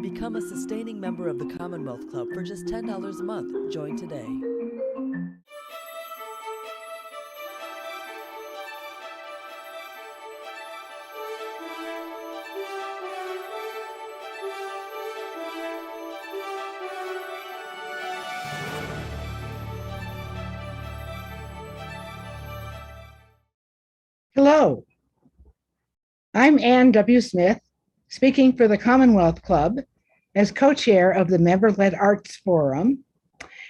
Become a sustaining member of the Commonwealth Club for just $10 a month. Join today. Hello, I'm Ann W. Smith, speaking for the Commonwealth Club as co-chair of the Member-Led Arts Forum,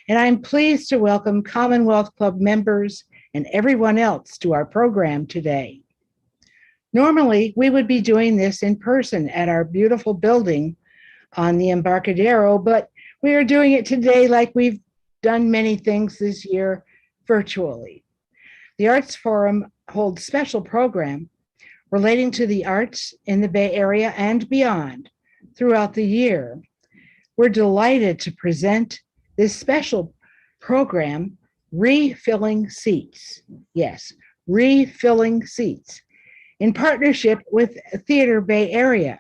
and I'm pleased to welcome Commonwealth Club members and everyone else to our program today. Normally, we would be doing this in person at our beautiful building on the Embarcadero, but we are doing it today like we've done many things this year virtually. The Arts Forum holds special program relating to the arts in the Bay Area and beyond throughout the year. We're delighted to present this special program, Refilling Seats. Yes, Refilling Seats, in partnership with Theater Bay Area,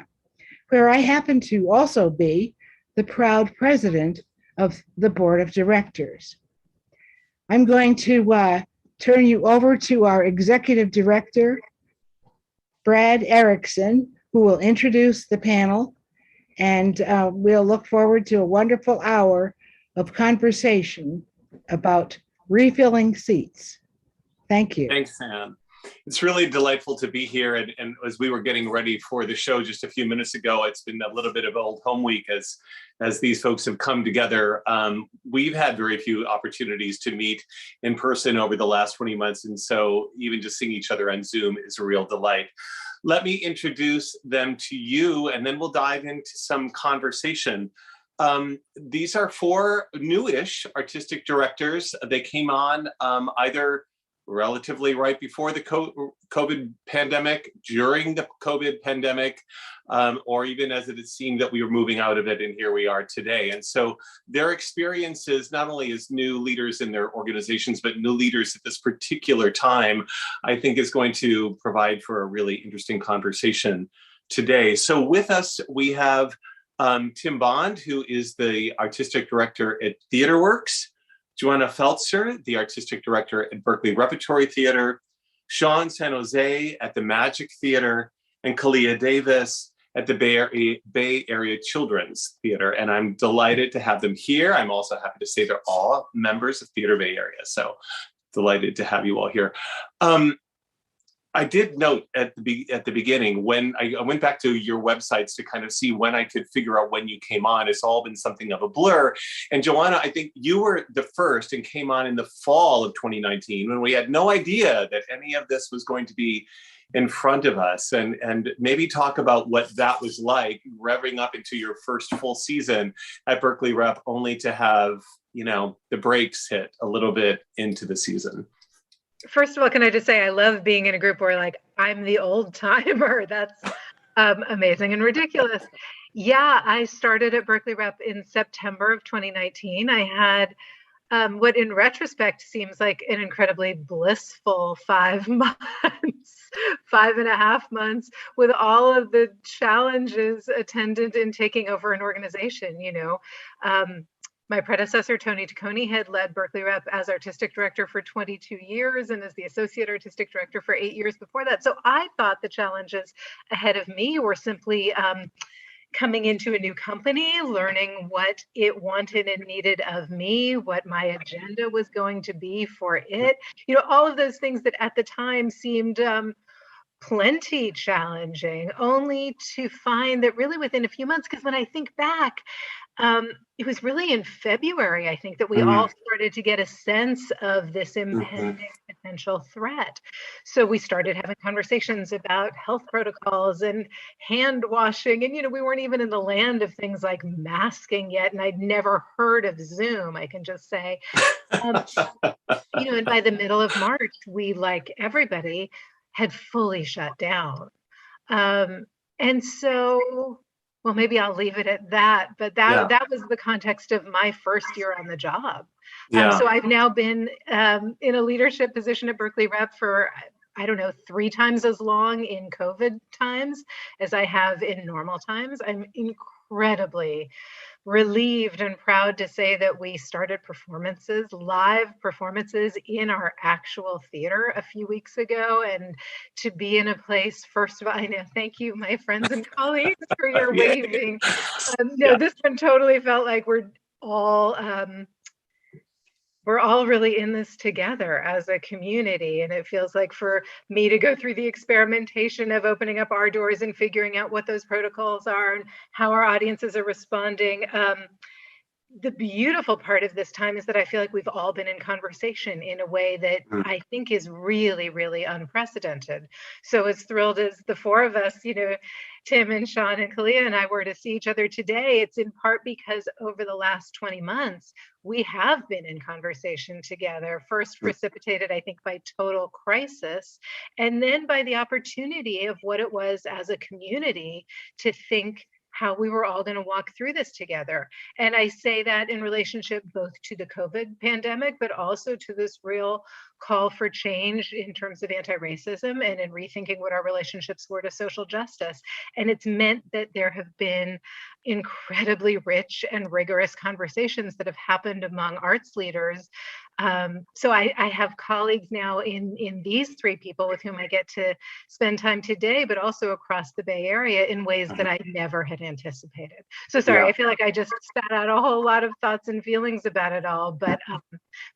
where I happen to also be the proud president of the board of directors. I'm going to turn you over to our executive director, Brad Erickson, who will introduce the panel, and we'll look forward to a wonderful hour of conversation about refilling seats. Thank you. Thanks, Ann. It's really delightful to be here. And as we were getting ready for the show just a few minutes ago, it's been a little bit of old home week as these folks have come together. We've had very few opportunities to meet in person over the last 20 months. And so even just seeing each other on Zoom is a real delight. Let me introduce them to you, and then we'll dive into some conversation. These are four newish artistic directors. They came on either relatively right before the COVID pandemic, during the COVID pandemic, or even as it seemed that we were moving out of it, and here we are today. And so their experiences, not only as new leaders in their organizations, but new leaders at this particular time, I think is going to provide for a really interesting conversation today. So with us, we have Tim Bond, who is the artistic director at TheaterWorks, Joanna Feltzer, the artistic director at Berkeley Repertory Theater, Sean San Jose at the Magic Theater, and Kalia Davis at the Bay Area Children's Theater. And I'm delighted to have them here. I'm also happy to say they're all members of Theater Bay Area. So delighted to have you all here. I did note at the beginning, when I went back to your websites to kind of see when I could figure out when you came on, it's all been something of a blur. And Joanna, I think you were the first and came on in the fall of 2019 when we had no idea that any of this was going to be in front of us, and maybe talk about what that was like, revving up into your first full season at Berkeley Rep, only to have, the brakes hit a little bit into the season. First of all, can I just say I love being in a group where I'm the old timer. That's amazing and ridiculous. Yeah, I started at Berkeley Rep in September of 2019. I had what in retrospect seems like an incredibly blissful 5 months, 5.5 months, with all of the challenges attendant in taking over an organization, My predecessor, Tony Taccone, had led Berkeley Rep as artistic director for 22 years and as the associate artistic director for 8 years before that. So I thought the challenges ahead of me were simply coming into a new company, learning what it wanted and needed of me, what my agenda was going to be for it. All of those things that at the time seemed plenty challenging, only to find that really within a few months, because when I think back, it was really in February, I think, that we all started to get a sense of this impending potential threat. So we started having conversations about health protocols and hand washing. And, we weren't even in the land of things like masking yet. And I'd never heard of Zoom, I can just say. And by the middle of March, we, like everybody, had fully shut down. And so, well, maybe I'll leave it at that, but that was the context of my first year on the job. So I've now been in a leadership position at Berkeley Rep for, 3 times as long in COVID times as I have in normal times. I'm incredibly relieved and proud to say that we started live performances in our actual theater a few weeks ago. And to be in a place, first of all, I know, thank you, my friends and colleagues, for your waving. This one totally felt like we're all really in this together as a community. And it feels like for me to go through the experimentation of opening up our doors and figuring out what those protocols are and how our audiences are responding. The beautiful part of this time is that I feel like we've all been in conversation in a way that I think is really, really unprecedented. So as thrilled as the four of us, Tim and Sean and Kalia and I were to see each other today, it's in part because over the last 20 months, we have been in conversation together, first precipitated, I think, by total crisis, and then by the opportunity of what it was as a community to think how we were all going to walk through this together. And I say that in relationship both to the COVID pandemic, but also to this real call for change in terms of anti-racism and in rethinking what our relationships were to social justice. And it's meant that there have been incredibly rich and rigorous conversations that have happened among arts leaders. So I have colleagues now in these three people with whom I get to spend time today, but also across the Bay Area in ways that I never had anticipated. So sorry, I feel like I just spat out a whole lot of thoughts and feelings about it all, but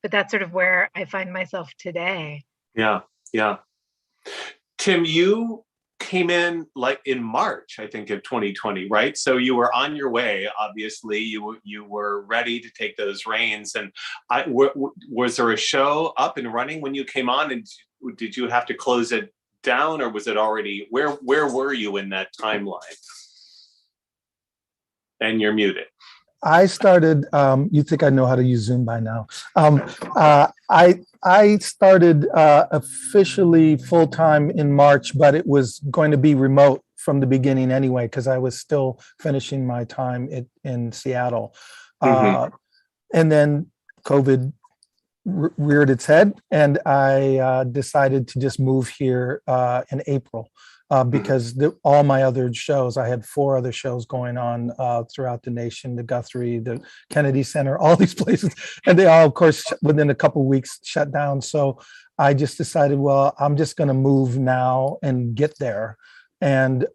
that's sort of where I find myself today. Yeah. Tim, you came in like in March, I think, of 2020, right? So you were on your way. Obviously, you were ready to take those reins. And was there a show up and running when you came on? And did you have to close it down, or was it already? Where were you in that timeline? And you're muted. I started, you think I know how to use Zoom by now. I started officially full-time in March, but it was going to be remote from the beginning anyway, because I was still finishing my time in Seattle. And then COVID reared its head, and I decided to just move here in April. Because all my other shows, I had 4 other shows going on throughout the nation, the Guthrie, the Kennedy Center, all these places. And they all, of course, within a couple of weeks shut down. So I just decided, well, I'm just going to move now and get there. And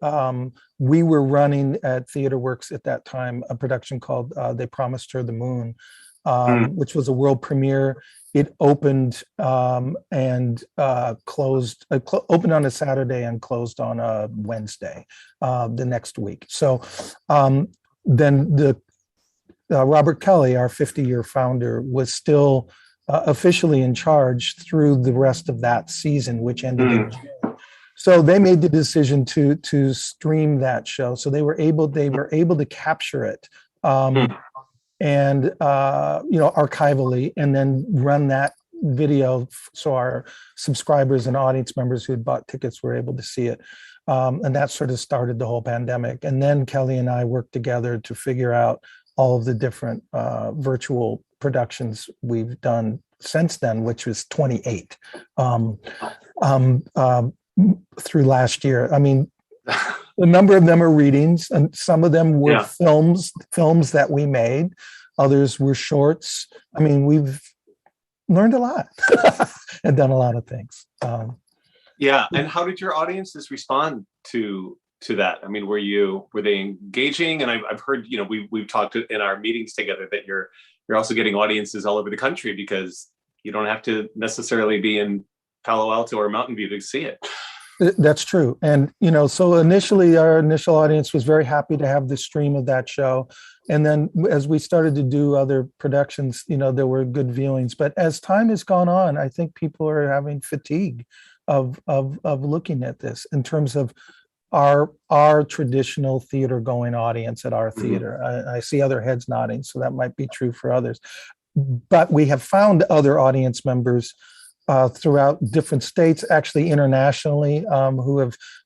we were running at Theater Works at that time, a production called They Promised Her the Moon, which was a world premiere. It opened and closed, opened on a Saturday and closed on a Wednesday the next week. So then Robert Kelly, our 50-year founder, was still officially in charge through the rest of that season, which ended in June. So they made the decision to stream that show. So they were able to capture it. And archivally, and then run that video so our subscribers and audience members who had bought tickets were able to see it. And that sort of started the whole pandemic. And then Kelly and I worked together to figure out all of the different virtual productions we've done since then, which was 28 through last year. I mean, a number of them are readings, and some of them were films that we made. Others were shorts. I mean, we've learned a lot and done a lot of things. And how did your audiences respond to that? I mean, were they engaging? And I've heard, we've talked in our meetings together that you're also getting audiences all over the country, because you don't have to necessarily be in Palo Alto or Mountain View to see it. That's true. And, so initially our initial audience was very happy to have the stream of that show. And then as we started to do other productions, there were good viewings. But as time has gone on, I think people are having fatigue of looking at this in terms of our traditional theater going audience at our theater. I see other heads nodding, so that might be true for others. But we have found other audience members throughout different states, actually internationally, who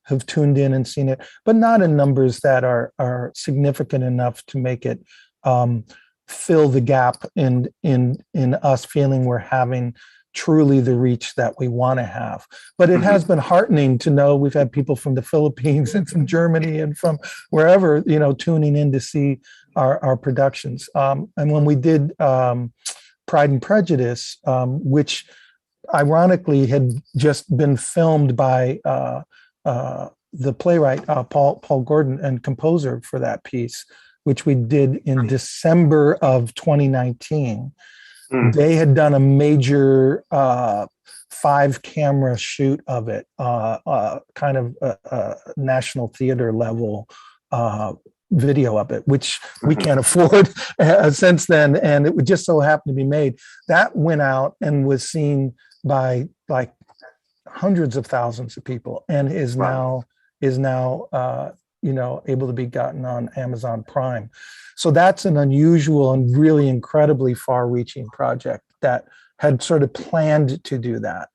have tuned in and seen it, but not in numbers that are significant enough to make it fill the gap in us feeling we're having truly the reach that we want to have. But it has been heartening to know we've had people from the Philippines and from Germany and from wherever, tuning in to see our productions. And when we did Pride and Prejudice, which ironically had just been filmed by the playwright Paul Gordon and composer for that piece, which we did in December of 2019. They had done a major 5-camera shoot of it, kind of a National Theater level video of it, which we can't afford since then. And it would just so happen to be made. That went out and was seen by like hundreds of thousands of people, and is now able to be gotten on Amazon Prime. So that's an unusual and really incredibly far-reaching project that had sort of planned to do that.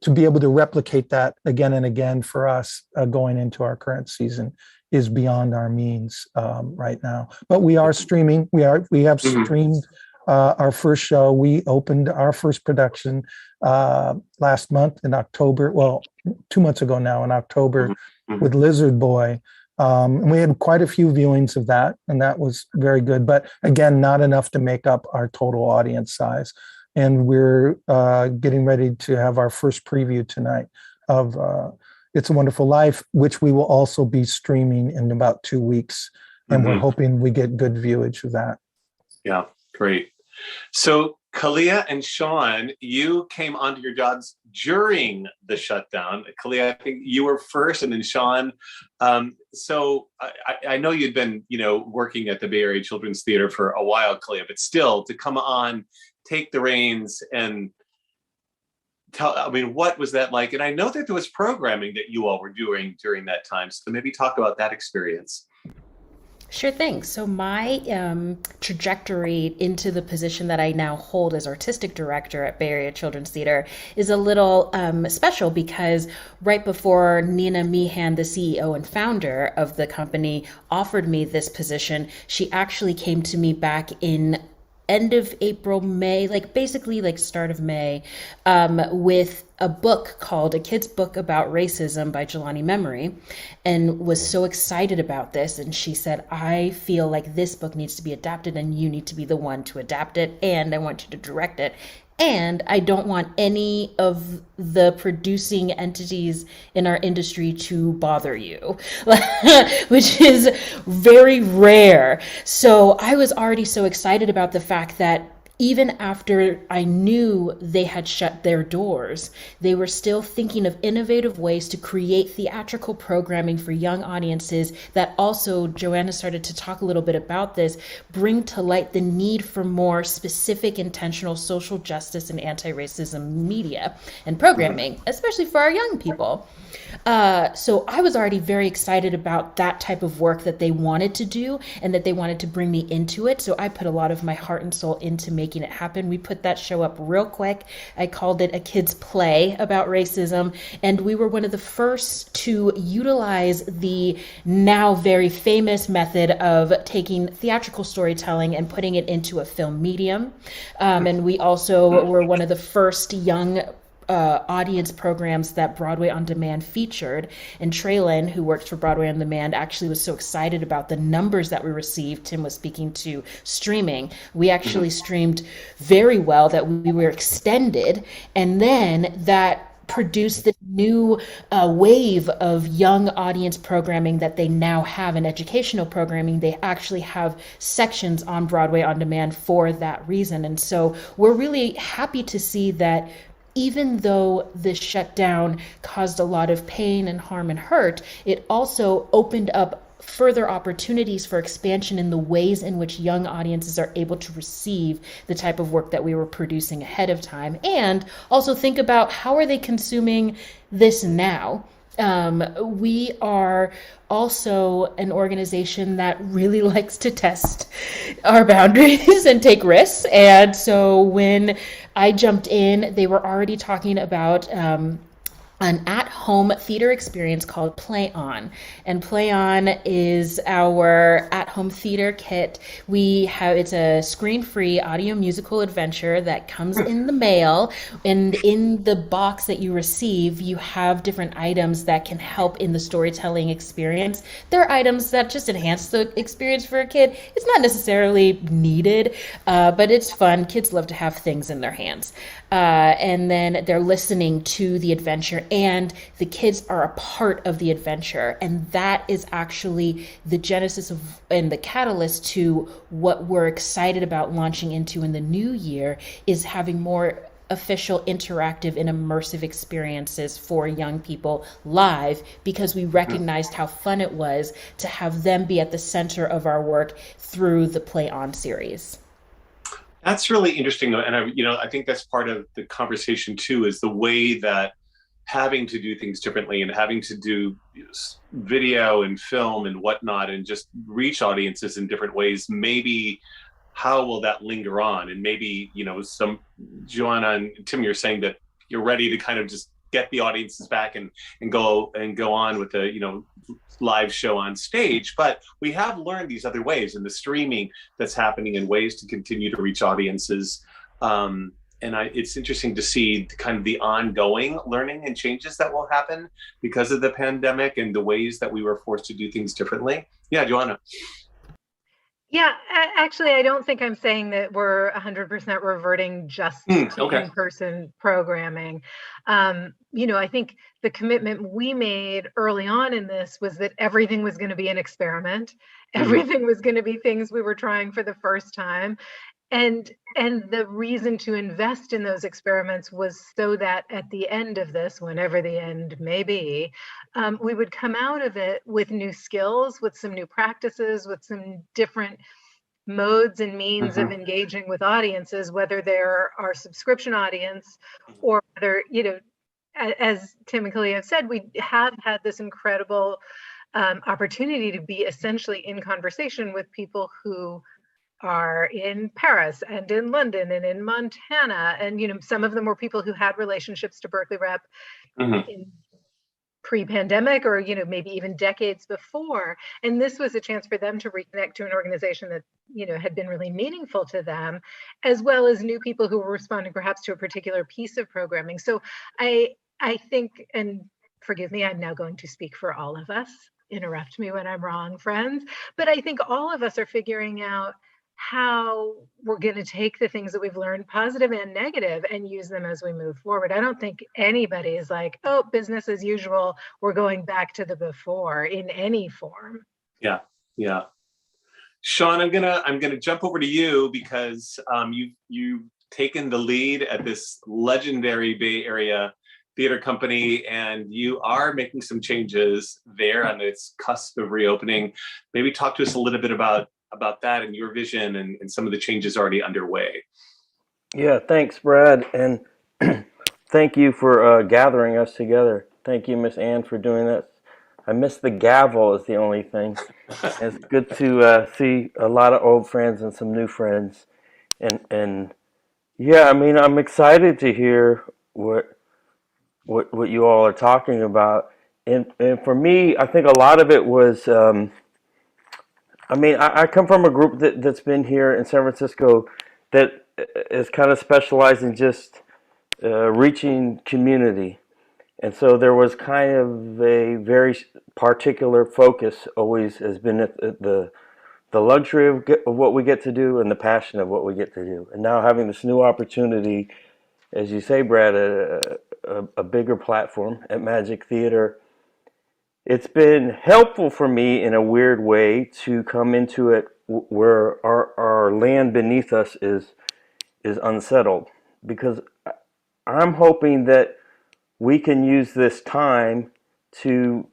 To be able to replicate that again and again for us going into our current season is beyond our means right now. But we are streaming. We have streamed our first show. We opened our first production last month in October. Well, 2 months ago now in October with Lizard Boy. And we had quite a few viewings of that, and that was very good. But again, not enough to make up our total audience size. And we're getting ready to have our first preview tonight of It's a Wonderful Life, which we will also be streaming in about 2 weeks. And we're hoping we get good viewage of that. Yeah, great. So Kalia and Sean, you came onto your jobs during the shutdown. Kalia, I think you were first, and then Sean. So I know you'd been, working at the Bay Area Children's Theater for a while, Kalia, but still to come on, take the reins, and what was that like? And I know that there was programming that you all were doing during that time. So maybe talk about that experience. Sure thing. So my trajectory into the position that I now hold as artistic director at Bay Area Children's Theater is a little special, because right before Nina Meehan, the CEO and founder of the company, offered me this position, she actually came to me back in end of April, May, basically start of May, with a book called A Kid's Book About Racism by Jelani Memory, and was so excited about this. And she said, I feel like this book needs to be adapted, and you need to be the one to adapt it, and I want you to direct it. And I don't want any of the producing entities in our industry to bother you, which is very rare. So I was already so excited about the fact that even after I knew they had shut their doors, they were still thinking of innovative ways to create theatrical programming for young audiences that also, Joanna started to talk a little bit about this, bring to light the need for more specific, intentional social justice and anti-racism media and programming, especially for our young people. So I was already very excited about that type of work that they wanted to do and that they wanted to bring me into it. So I put a lot of my heart and soul into making it happen. We put that show up real quick. I called it A Kid's Play About Racism. And we were one of the first to utilize the now very famous method of taking theatrical storytelling and putting it into a film medium. And we also were one of the first young audience programs that Broadway On Demand featured. And Traylon, who works for Broadway On Demand, actually was so excited about the numbers that we received. Tim was speaking to streaming. We actually streamed very well, that we were extended. And then that produced the new wave of young audience programming that they now have in educational programming. They actually have sections on Broadway On Demand for that reason. And so we're really happy to see that even though this shutdown caused a lot of pain and harm and hurt, it also opened up further opportunities for expansion in the ways in which young audiences are able to receive the type of work that we were producing ahead of time. And also think about, how are they consuming this now? We are also an organization that really likes to test our boundaries and take risks. And so when I jumped in, they were already talking about an at-home theater experience called Play On. And Play On is our at-home theater kit. It's a screen-free audio musical adventure that comes in the mail. And in the box that you receive, you have different items that can help in the storytelling experience. They're items that just enhance the experience for a kid. It's not necessarily needed, but it's fun. Kids love to have things in their hands. And then they're listening to the adventure, and the kids are a part of the adventure. And that is actually the genesis of and the catalyst to what we're excited about launching into in the new year, is having more official interactive and immersive experiences for young people live, because we recognized how fun it was to have them be at the center of our work through the Play On series. That's really interesting, and I think that's part of the conversation too. Is the way that having to do things differently and having to do video and film and whatnot, and just reach audiences in different ways. Maybe how will that linger on? And maybe some Joanna and Tim, you're saying that you're ready to kind of just get the audiences back and go on with the live show on stage. But we have learned these other ways, and the streaming that's happening, and ways to continue to reach audiences. It's interesting to see kind of the ongoing learning and changes that will happen because of the pandemic and the ways that we were forced to do things differently. Yeah, Joanna. Yeah, actually, I don't think I'm saying that we're 100% reverting just to in-person programming. I think the commitment we made early on in this was that everything was going to be an experiment. Everything was going to be things we were trying for the first time. And the reason to invest in those experiments was so that at the end of this, whenever the end may be, we would come out of it with new skills, with some new practices, with some different modes and means of engaging with audiences, whether they're our subscription audience or whether, as Tim and Kalia have said, we have had this incredible opportunity to be essentially in conversation with people who are in Paris and in London and in Montana. And, some of them were people who had relationships to Berkeley Rep in pre-pandemic or, maybe even decades before. And this was a chance for them to reconnect to an organization that, had been really meaningful to them, as well as new people who were responding perhaps to a particular piece of programming. So I think, and forgive me, I'm now going to speak for all of us. Interrupt me when I'm wrong, friends. But I think all of us are figuring out how we're going to take the things that we've learned, positive and negative, and use them as we move forward. I don't think anybody is like, oh, business as usual, we're going back to the before in any form. Yeah. Sean, I'm gonna jump over to you because you've taken the lead at this legendary Bay Area theater company, and you are making some changes there on its cusp of reopening. Maybe talk to us a little bit about that and your vision and some of the changes already underway. Yeah, thanks, Brad. And thank you for gathering us together. Thank you, Miss Ann, for doing that. I missed the gavel is the only thing. It's good to see a lot of old friends and some new friends. And yeah, I'm excited to hear what you all are talking about. And for me, I think a lot of it was, I come from a group that's been here in San Francisco that is kind of specialized in just reaching community. And so there was kind of a very particular focus always has been at the luxury of what we get to do and the passion of what we get to do. And now having this new opportunity, as you say, Brad, a bigger platform at Magic Theater, it's been helpful for me in a weird way to come into it where our land beneath us is unsettled, because I'm hoping that we can use this time to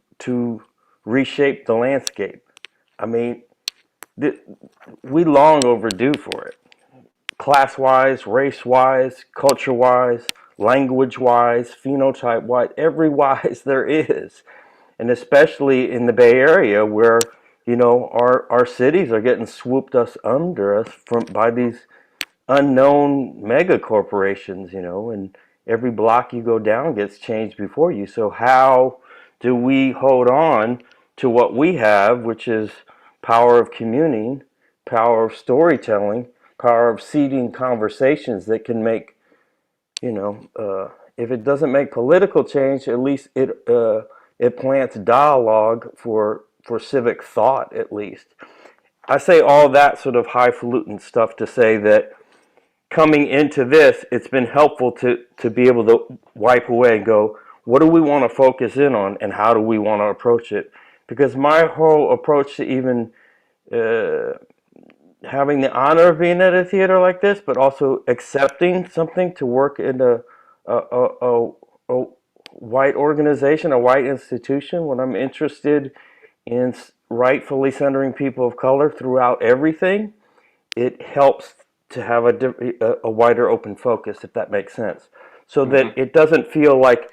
reshape the landscape. We long overdue for it. Class-wise, race-wise, culture-wise, language-wise, phenotype-wise, every wise there is. And especially in the Bay Area where, our cities are getting swooped under us by these unknown mega corporations, and every block you go down gets changed before you. So how do we hold on to what we have, which is power of communing, power of storytelling, power of seeding conversations that can make, if it doesn't make political change, at least it plants dialogue for civic thought, at least. I say all that sort of highfalutin stuff to say that coming into this, it's been helpful to be able to wipe away and go, what do we want to focus in on and how do we want to approach it? Because my whole approach to even having the honor of being at a theater like this, but also accepting something to work in a white organization, a white institution, when I'm interested in rightfully centering people of color throughout everything, it helps to have a wider open focus, if that makes sense, so that it doesn't feel like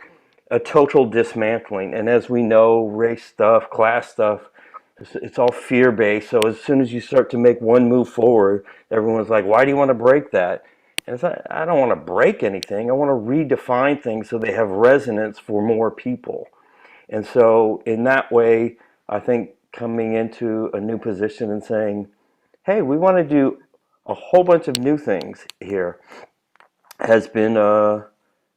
a total dismantling. And as we know, race stuff, class stuff, it's all fear-based. So as soon as you start to make one move forward, everyone's like, why do you want to break that? And it's like, I don't want to break anything. I want to redefine things so they have resonance for more people. And so in that way, I think coming into a new position and saying, hey, we want to do a whole bunch of new things here has been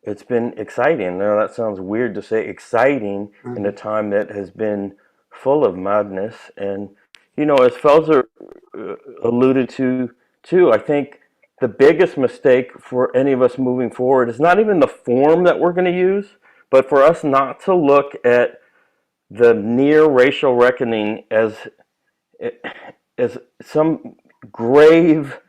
it's been exciting. Now that sounds weird to say exciting in a time that has been full of madness. And as Felser alluded to too, I think the biggest mistake for any of us moving forward is not even the form that we're going to use, but for us not to look at the near racial reckoning as some grave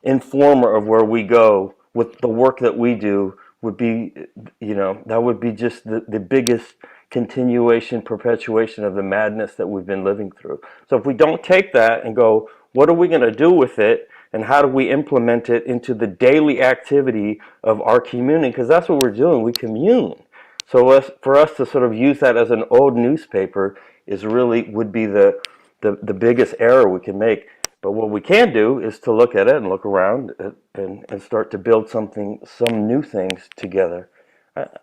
informer of where we go with the work that we do would be, that would be just the biggest continuation, perpetuation of the madness that we've been living through. So if we don't take that and go, what are we going to do with it? And how do we implement it into the daily activity of our community? Because that's what we're doing. We commune. So for us to sort of use that as an old newspaper would be the biggest error we can make. But what we can do is to look at it and look around and start to build some new things together.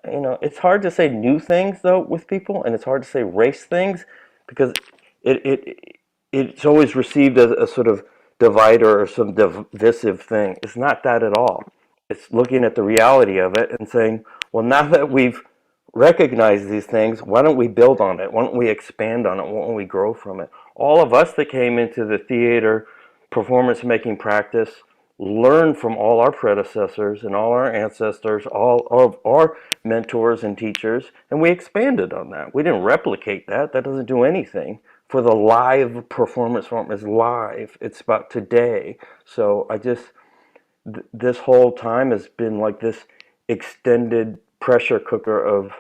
It's hard to say new things though with people, and it's hard to say race things because it's always received as a sort of divider or some divisive thing. It's not that at all. It's looking at the reality of it and saying, well, now that we've recognized these things, why don't we build on it? Why don't we expand on it? Why don't we grow from it? All of us that came into the theater performance making practice learned from all our predecessors and all our ancestors, all of our mentors and teachers, and we expanded on that. We didn't replicate that. That doesn't do anything. For the live performance form is live. It's about today. So this whole time has been like this extended pressure cooker of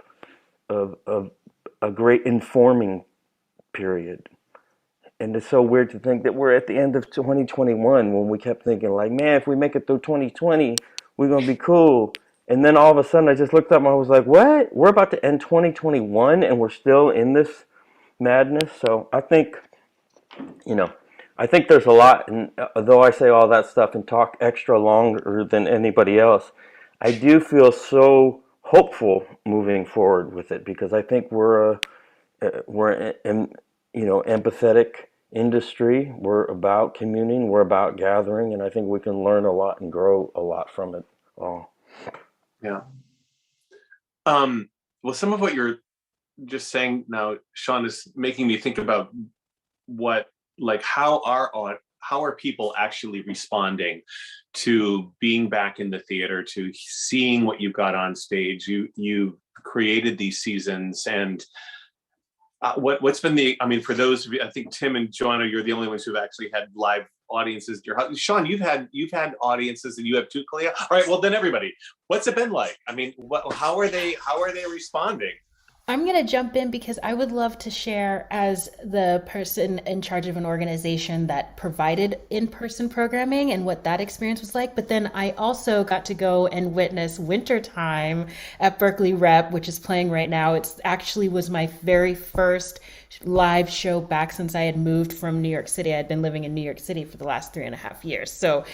a great informing period. And it's so weird to think that we're at the end of 2021 when we kept thinking like, man, if we make it through 2020, we're going to be cool. And then all of a sudden I just looked up and I was like, what? We're about to end 2021 and we're still in this madness. So I think there's a lot. And though I say all that stuff and talk extra longer than anybody else, I do feel so hopeful moving forward with it because I think we're empathetic industry. We're about communing. We're about gathering, and I think we can learn a lot and grow a lot from it all. Yeah. Well, some of what you're just saying now, Sean, is making me think about how are people actually responding to being back in the theater, to seeing what you've got on stage. You created these seasons, and what's been for those of you, I think Tim and Joanna, you're the only ones who've actually had live audiences. Sean, you've had audiences, and you have too, Kalia. All right, well then everybody, what's it been like? I mean, how are they responding? I'm going to jump in because I would love to share as the person in charge of an organization that provided in-person programming and what that experience was like. But then I also got to go and witness Wintertime at Berkeley Rep, which is playing right now. It's actually was my very first live show back since I had moved from New York City. I had been living in New York City for the last 3.5 years. So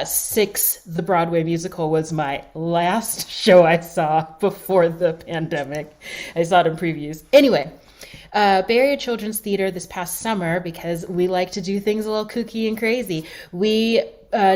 Six, the Broadway musical, was my last show I saw before the pandemic. I saw it in previews. Anyway, Bay Area Children's Theater this past summer, because we like to do things a little kooky and crazy. We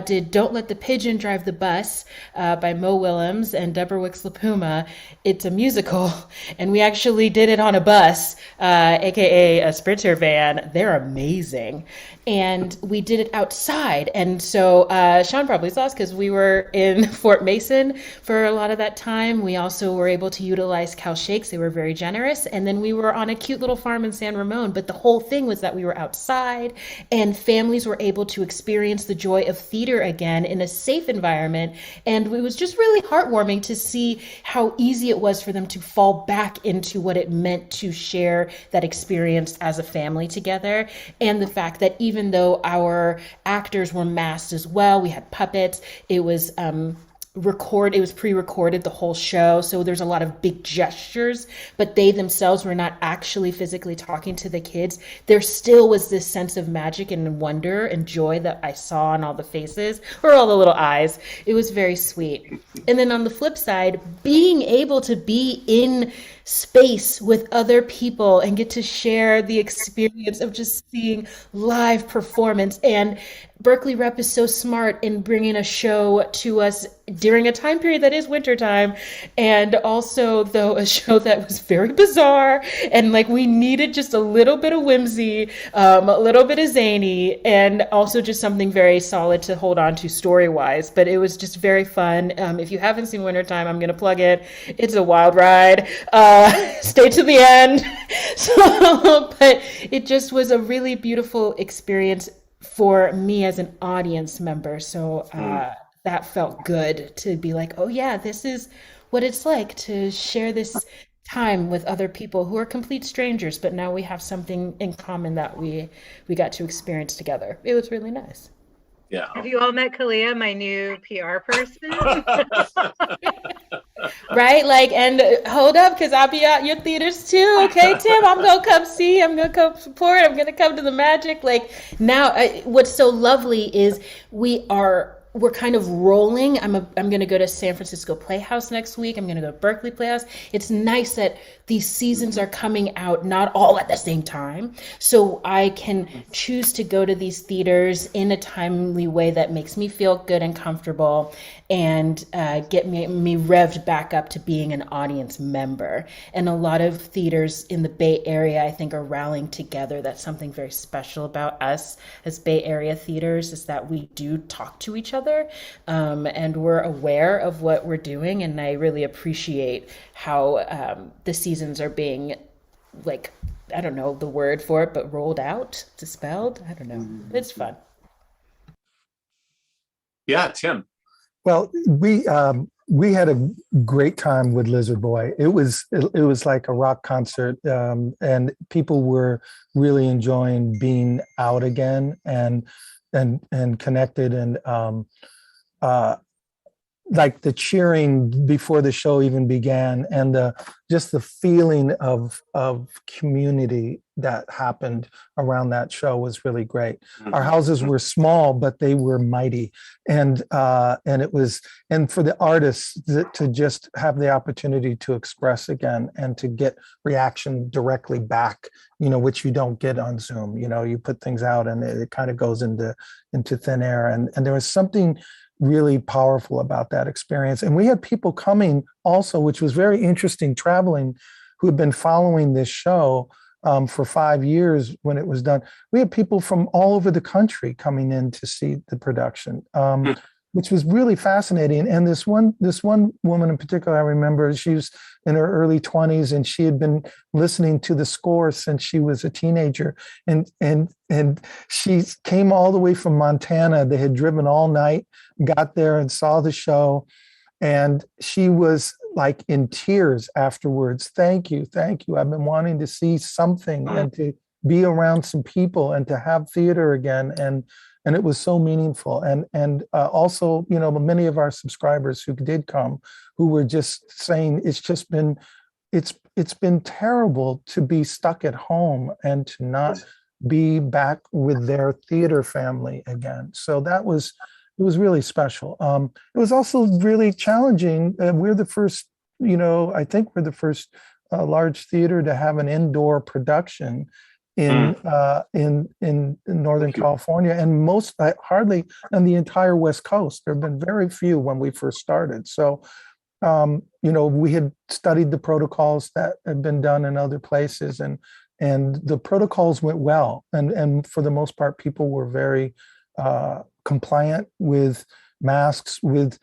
did Don't Let the Pigeon Drive the Bus by Mo Willems and Deborah Wicks-LaPuma. It's a musical, and we actually did it on a bus, aka a Sprinter van. They're amazing. And we did it outside. And so Sean probably saw us because we were in Fort Mason for a lot of that time. We also were able to utilize Cal Shakes. They were very generous. And then we were on a cute little farm in San Ramon. But the whole thing was that we were outside and families were able to experience the joy of theater again in a safe environment. And it was just really heartwarming to see how easy it was for them to fall back into what it meant to share that experience as a family together. And the fact that even though our actors were masked as well, we had puppets, it was it was pre-recorded, the whole show, so there's a lot of big gestures, but they themselves were not actually physically talking to the kids. There still was this sense of magic and wonder and joy that I saw on all the faces, or all the little eyes. It was very sweet. And then on the flip side, being able to be in space with other people and get to share the experience of just seeing live performance. And Berkeley Rep is so smart in bringing a show to us during a time period that is wintertime, and also though a show that was very bizarre and like we needed just a little bit of whimsy, a little bit of zany, and also just something very solid to hold on to story-wise. But it was just very fun. If you haven't seen Wintertime, I'm gonna plug it. It's a wild ride. Stay to the end. But it just was a really beautiful experience for me as an audience member. So that felt good to be like, oh yeah, this is what it's like to share this time with other people who are complete strangers, but now we have something in common that we got to experience together. It was really nice. Yeah. Have you all met Kalia, my new PR person? Right? Like, and hold up, because I'll be at your theaters too. Okay, Tim, I'm going to come see. I'm going to come support. I'm going to come to the magic. Like, now, what's so lovely is we're kind of rolling. I'm going to go to San Francisco Playhouse next week. I'm going to go to Berkeley Playhouse. It's nice that these seasons are coming out not all at the same time. So I can choose to go to these theaters in a timely way that makes me feel good and comfortable and get me revved back up to being an audience member. And a lot of theaters in the Bay Area, I think, are rallying together. That's something very special about us as Bay Area theaters, is that we do talk to each other, and we're aware of what we're doing. And I really appreciate how the seasons are being, like, I don't know the word for it, but rolled out, dispelled. I don't know. It's fun. Yeah, Tim. Well, we had a great time with Lizard Boy. It was like a rock concert, and people were really enjoying being out again and connected, and like the cheering before the show even began, and just the feeling of community that happened around that show was really great. Our houses were small, but they were mighty, and it was, and for the artists to just have the opportunity to express again and to get reaction directly back, which you don't get on Zoom. You put things out and it kind of goes into thin air, and there was something really powerful about that experience. And we had people coming also, which was very interesting, traveling, who had been following this show for 5 years when it was done. We had people from all over the country coming in to see the production, which was really fascinating. And this one woman in particular, I remember, she was in her early 20s, and she had been listening to the score since she was a teenager. And she came all the way from Montana. They had driven all night, got there and saw the show. And she was like in tears afterwards. Thank you, thank you. I've been wanting to see something and to be around some people and to have theater again, and it was so meaningful. And also, you know, many of our subscribers who did come, who were just saying it's been terrible to be stuck at home and to not be back with their theater family again. So it was really special. It was also really challenging. We're the first, you know, I think we're the first large theater to have an indoor production in Northern California, and most hardly on the entire West Coast. There have been very few when we first started. So, you know, we had studied the protocols that had been done in other places, and the protocols went well, and for the most part, people were very compliant with masks, with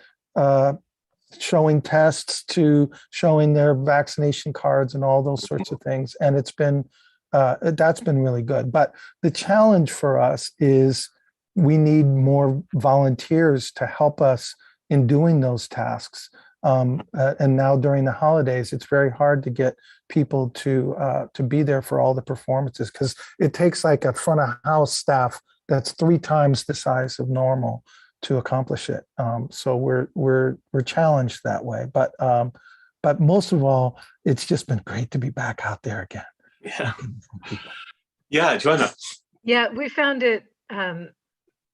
showing tests, to showing their vaccination cards and all those sorts of things. And it's been that's been really good. But the challenge for us is we need more volunteers to help us in doing those tasks. And now during the holidays, it's very hard to get people to be there for all the performances, because it takes like a front of house staff that's 3 times the size of normal to accomplish it. So we're challenged that way. But most of all, it's just been great to be back out there again. Yeah. Yeah, Joanna. Yeah, we found it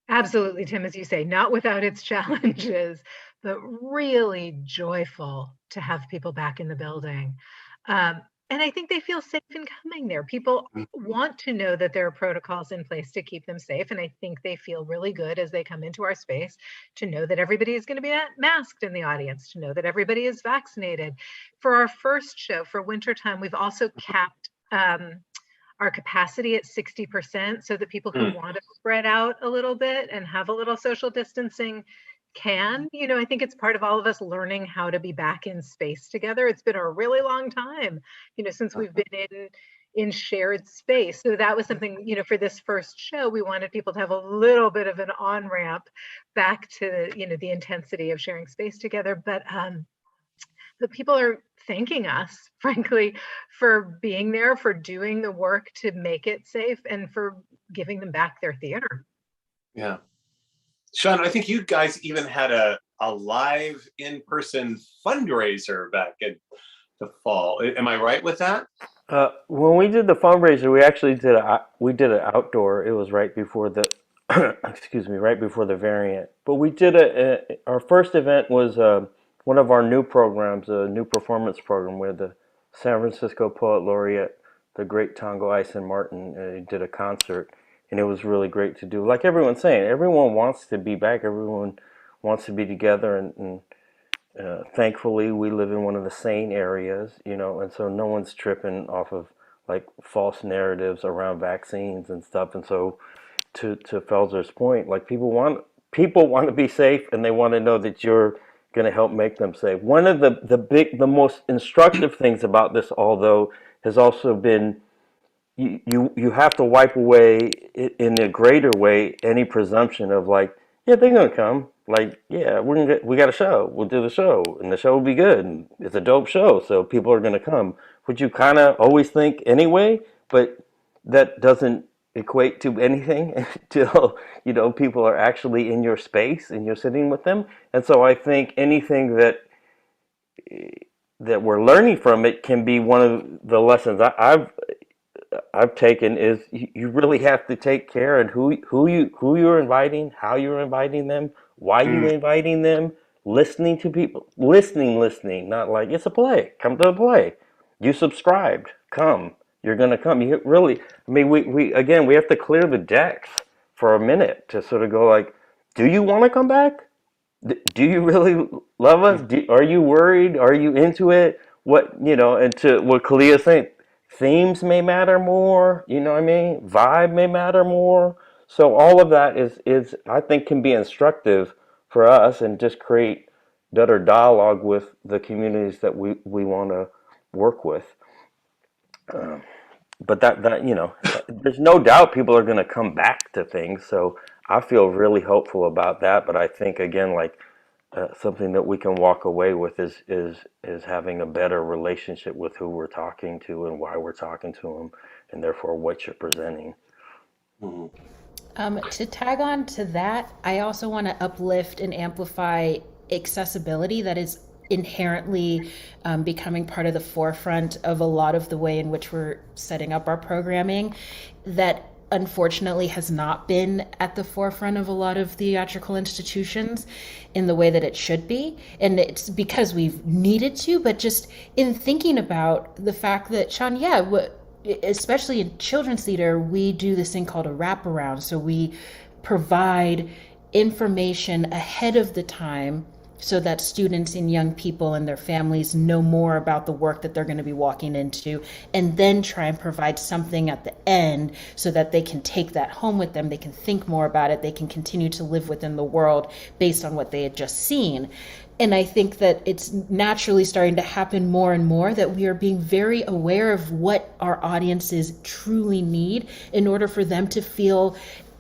absolutely, Tim, as you say, not without its challenges, but really joyful to have people back in the building. And I think they feel safe in coming there. People want to know that there are protocols in place to keep them safe. And I think they feel really good as they come into our space to know that everybody is going to be masked in the audience, to know that everybody is vaccinated. For our first show for wintertime, we've also capped our capacity at 60% so that people who want to spread out a little bit and have a little social distancing can. You know, I think it's part of all of us learning how to be back in space together. It's been a really long time, you know, since we've been in shared space. So that was something, you know, for this first show, we wanted people to have a little bit of an on-ramp back to, you know, the intensity of sharing space together. But people are thanking us, frankly, for being there, for doing the work to make it safe, and for giving them back their theater. Yeah. Sean, I think you guys even had a live in-person fundraiser back in the fall. Am I right with that? When we did the fundraiser, we actually did it outdoor. It was right before the excuse me, right before the variant. But we did our first event was one of our new programs, a new performance program, where the San Francisco Poet Laureate, the great Tango Aysen Martin, did a concert. And it was really great to do. Like everyone's saying, everyone wants to be back. Everyone wants to be together. And thankfully, we live in one of the sane areas, you know, and so no one's tripping off of like false narratives around vaccines and stuff. And so to Felser's point, like people want to be safe, and they want to know that you're going to help make them safe. One of the most instructive things about this, although, has also been you have to wipe away in a greater way any presumption of like, yeah, they're gonna come. Like, yeah, we got a show. We'll do the show, and the show will be good. And it's a dope show, so people are gonna come. Which you kind of always think anyway, but that doesn't equate to anything until, you know, people are actually in your space and you're sitting with them. And so I think anything that we're learning from it can be one of the lessons I've taken, is you really have to take care of who you're inviting, how you're inviting them, why you're inviting them, listening to people, listening, not like it's a play, come to the play, you subscribed, come, you're gonna come. You really, I mean, we have to clear the decks for a minute to sort of go like, do you want to come back? Do you really love us? Are you worried? Are you into it? What, you know, and to what Kalia's saying, themes may matter more, you know what I mean? Vibe may matter more. So all of that is I think can be instructive for us, and just create better dialogue with the communities that we want to work with. But that you know, there's no doubt people are going to come back to things. So I feel really hopeful about that. But I think, again, like something that we can walk away with is having a better relationship with who we're talking to and why we're talking to them, and therefore what you're presenting. Mhm. To tag on to that, I also want to uplift and amplify accessibility that is inherently becoming part of the forefront of a lot of the way in which we're setting up our programming, that unfortunately has not been at the forefront of a lot of theatrical institutions in the way that it should be. And it's because we've needed to, but just in thinking about the fact that, Sean, especially in children's theater, we do this thing called a wraparound. So we provide information ahead of the time so that students and young people and their families know more about the work that they're going to be walking into, and then try and provide something at the end so that they can take that home with them. They can think more about it. They can continue to live within the world based on what they had just seen. And I think that it's naturally starting to happen more and more that we are being very aware of what our audiences truly need in order for them to feel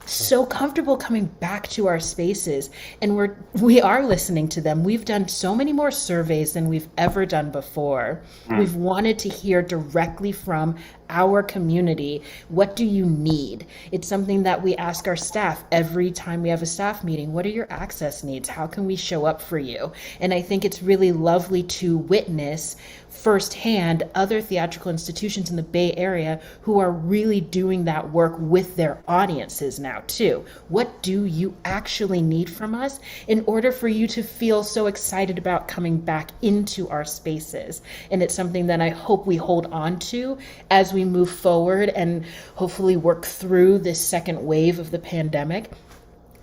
so comfortable coming back to our spaces. And we are listening to them. We've done so many more surveys than we've ever done before. We've wanted to hear directly from our community, what do you need? It's something that we ask our staff every time we have a staff meeting. What are your access needs? How can we show up for you? And I think it's really lovely to witness firsthand other theatrical institutions in the Bay Area who are really doing that work with their audiences now too. What do you actually need from us in order for you to feel so excited about coming back into our spaces? And it's something that I hope we hold on to as we move forward and hopefully work through this second wave of the pandemic,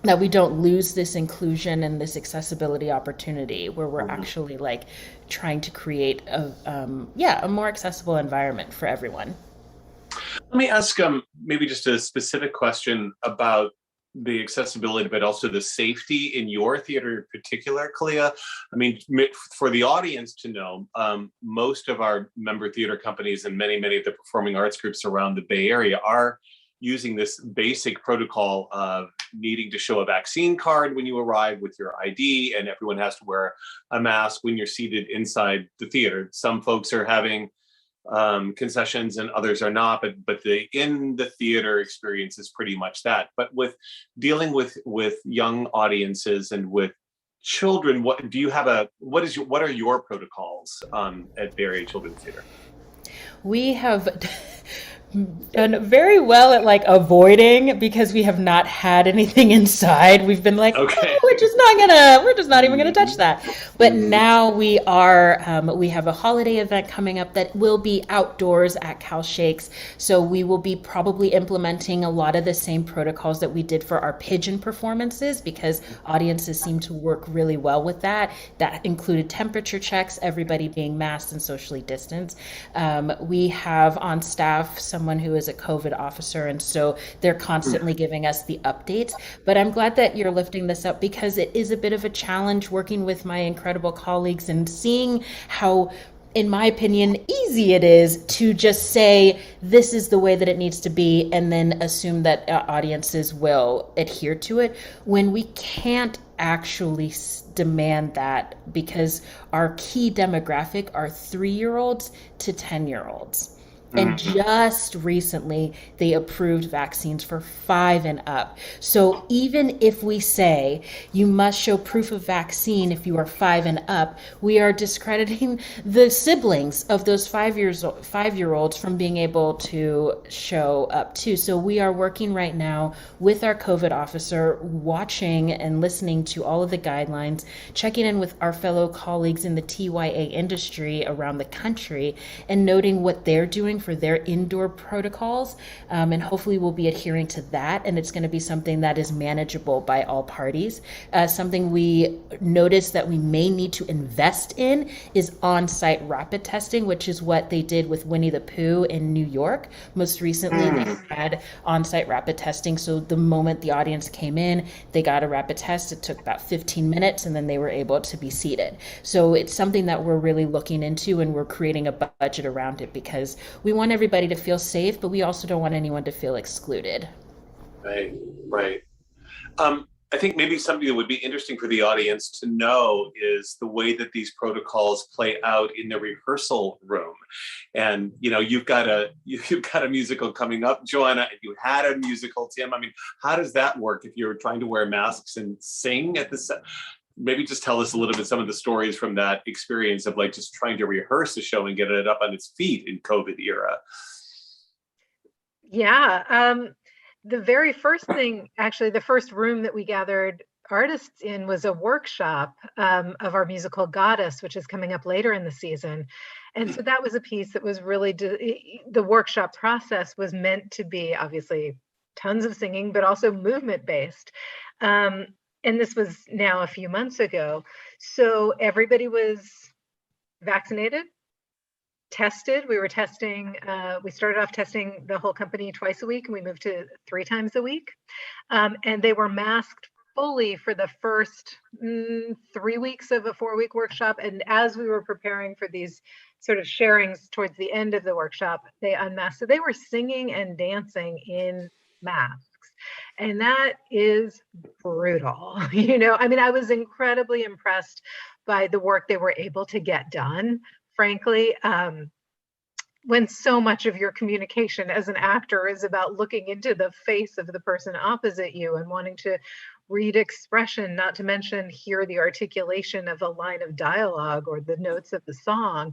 that we don't lose this inclusion and this accessibility opportunity where we're actually like trying to create a more accessible environment for everyone. Let me ask maybe just a specific question about the accessibility, but also the safety in your theater in particular, Kalia. I mean, for the audience to know, most of our member theater companies and many of the performing arts groups around the Bay Area are using this basic protocol of needing to show a vaccine card when you arrive with your ID, and everyone has to wear a mask when you're seated inside the theater. Some folks are having concessions and others are not, but the in the theater experience is pretty much that. But with dealing with young audiences and with children, what are your protocols at Bay Area Children's Theater? We have done very well at like avoiding, because we have not had anything inside. We've been like, okay, we're just not even gonna touch that. But now we have a holiday event coming up that will be outdoors at Cal Shakes. So we will be probably implementing a lot of the same protocols that we did for our pigeon performances, because audiences seem to work really well with that. That included temperature checks, everybody being masked and socially distanced. We have on staff someone who is a COVID officer, and so they're constantly giving us the updates. But I'm glad that you're lifting this up, because it is a bit of a challenge working with my incredible colleagues and seeing how, in my opinion, easy it is to just say this is the way that it needs to be and then assume that audiences will adhere to it, when we can't actually demand that, because our key demographic are 3-year-olds to 10-year-olds. And just recently, they approved vaccines for 5 and up. So even if we say you must show proof of vaccine if you are 5 and up, we are discrediting the siblings of those 5-year-olds from being able to show up too. So we are working right now with our COVID officer, watching and listening to all of the guidelines, checking in with our fellow colleagues in the TYA industry around the country, and noting what they're doing for their indoor protocols, and hopefully we'll be adhering to that, and it's going to be something that is manageable by all parties. Something we noticed that we may need to invest in is on-site rapid testing, which is what they did with Winnie the Pooh in New York. Most recently, they had on-site rapid testing, so the moment the audience came in, they got a rapid test. It took about 15 minutes, and then they were able to be seated. So it's something that we're really looking into, and we're creating a budget around it, because we want everybody to feel safe, but we also don't want anyone to feel excluded. Right. I think maybe something that would be interesting for the audience to know is the way that these protocols play out in the rehearsal room. And you've got a musical coming up, Joanna. And you had a musical, Tim. I mean, how does that work if you're trying to wear masks and sing at the set? Maybe just tell us a little bit some of the stories from that experience of like just trying to rehearse a show and get it up on its feet in COVID era. Yeah. The very first thing, actually, the first room that we gathered artists in was a workshop of our musical Goddess, which is coming up later in the season. And so that was a piece that was really, the workshop process was meant to be obviously tons of singing, but also movement based. And this was now a few months ago. So everybody was vaccinated, tested. We were testing, we started off testing the whole company twice a week, and we moved to 3 times a week. And they were masked fully for the first 3 weeks of a 4-week workshop. And as we were preparing for these sort of sharings towards the end of the workshop, they unmasked. So they were singing and dancing in masks. And that is brutal. I mean, I was incredibly impressed by the work they were able to get done. Frankly, when so much of your communication as an actor is about looking into the face of the person opposite you and wanting to read expression, not to mention hear the articulation of a line of dialogue or the notes of the song.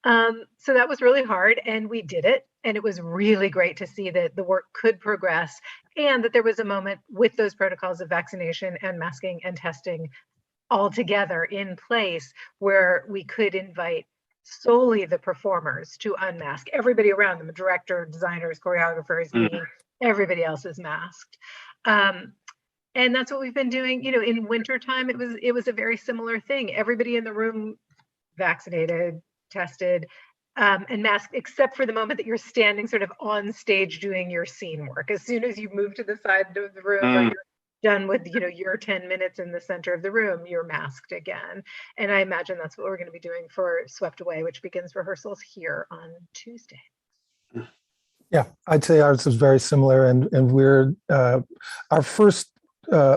So that was really hard, and we did it. And it was really great to see that the work could progress, and that there was a moment with those protocols of vaccination and masking and testing all together in place where we could invite solely the performers to unmask. Everybody around them, director, designers, choreographers, me, everybody else is masked. And that's what we've been doing. In wintertime, it was a very similar thing. Everybody in the room vaccinated, tested, and masked, except for the moment that you're standing sort of on stage doing your scene work. As soon as you move to the side of the room, or you're done with your 10 minutes in the center of the room, you're masked again. And I imagine that's what we're going to be doing for Swept Away, which begins rehearsals here on Tuesday. Yeah, I'd say ours is very similar, and we're our first.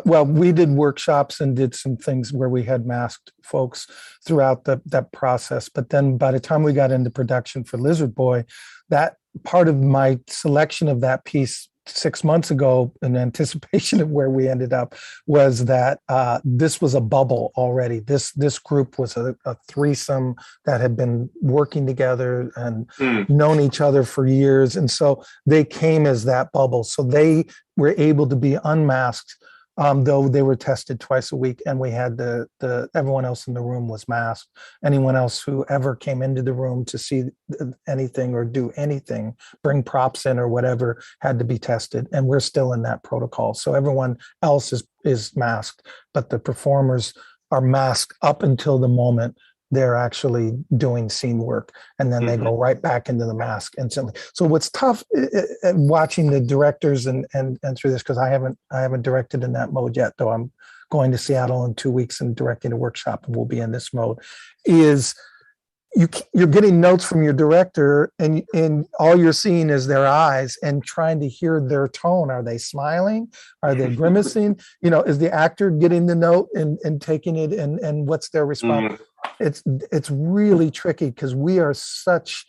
We did workshops and did some things where we had masked folks throughout that process. But then by the time we got into production for Lizard Boy, that part of my selection of that piece 6 months ago, in anticipation of where we ended up, was that this was a bubble already. This group was a threesome that had been working together and known each other for years. And so they came as that bubble. So they were able to be unmasked, though they were tested twice a week, and we had everyone else in the room was masked. Anyone else who ever came into the room to see anything or do anything, bring props in or whatever, had to be tested. And we're still in that protocol. So everyone else is masked, but the performers are masked up until the moment they're actually doing scene work, and then they go right back into the mask instantly. So what's tough watching the directors and through this, because I haven't directed in that mode yet, though I'm going to Seattle in 2 weeks and directing a workshop, and we'll be in this mode, is you're getting notes from your director, and all you're seeing is their eyes and trying to hear their tone. Are they smiling? Are they grimacing? Is the actor getting the note and taking it, and what's their response? It's really tricky, because we are such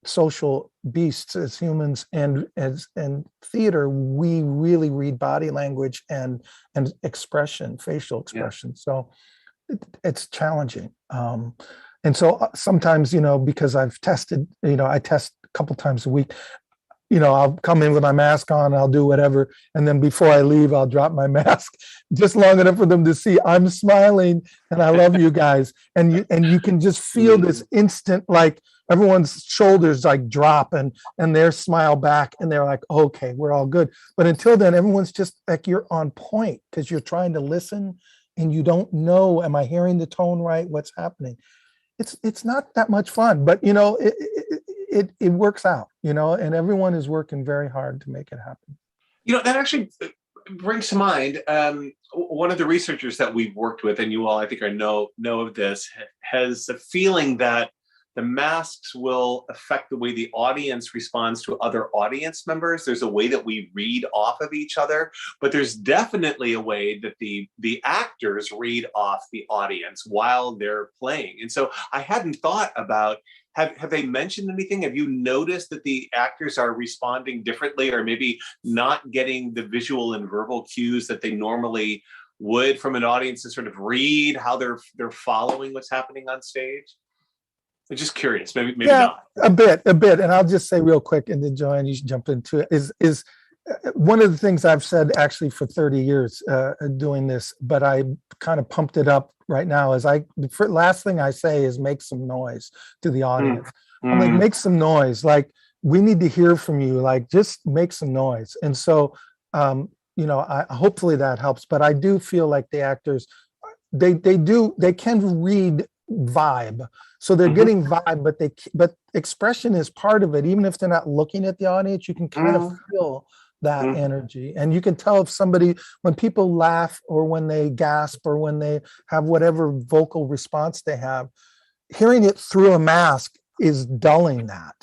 social beasts as humans, and theater, we really read body language and expression, facial expression. Yeah. So it's challenging. And so sometimes, because I've tested, I test a couple times a week, I'll come in with my mask on, I'll do whatever. And then before I leave, I'll drop my mask just long enough for them to see I'm smiling and I love you guys. And you can just feel this instant, like everyone's shoulders like drop and their smile back, and they're like, okay, we're all good. But until then, everyone's just like, you're on point, because you're trying to listen and you don't know, am I hearing the tone right? What's happening? It's not that much fun, but it works out, and everyone is working very hard to make it happen. That actually brings to mind one of the researchers that we've worked with, and you all, I think, know of this, has a feeling that the masks will affect the way the audience responds to other audience members. There's a way that we read off of each other, but there's definitely a way that the actors read off the audience while they're playing. And so I hadn't thought about, have they mentioned anything? Have you noticed that the actors are responding differently, or maybe not getting the visual and verbal cues that they normally would from an audience to sort of read how they're following what's happening on stage? I'm just curious, maybe not. A bit. And I'll just say real quick, and then Joanne, you should jump into it, is one of the things I've said actually for 30 years doing this, but I kind of pumped it up right now, is the last thing I say is make some noise to the audience. I'm like, make some noise. Like, we need to hear from you. Like, just make some noise. And so, hopefully that helps. But I do feel like the actors, they can read vibe. So they're getting vibe, but expression is part of it. Even if they're not looking at the audience, you can kind of feel that energy. And you can tell if when people laugh or when they gasp or when they have whatever vocal response they have, hearing it through a mask is dulling that.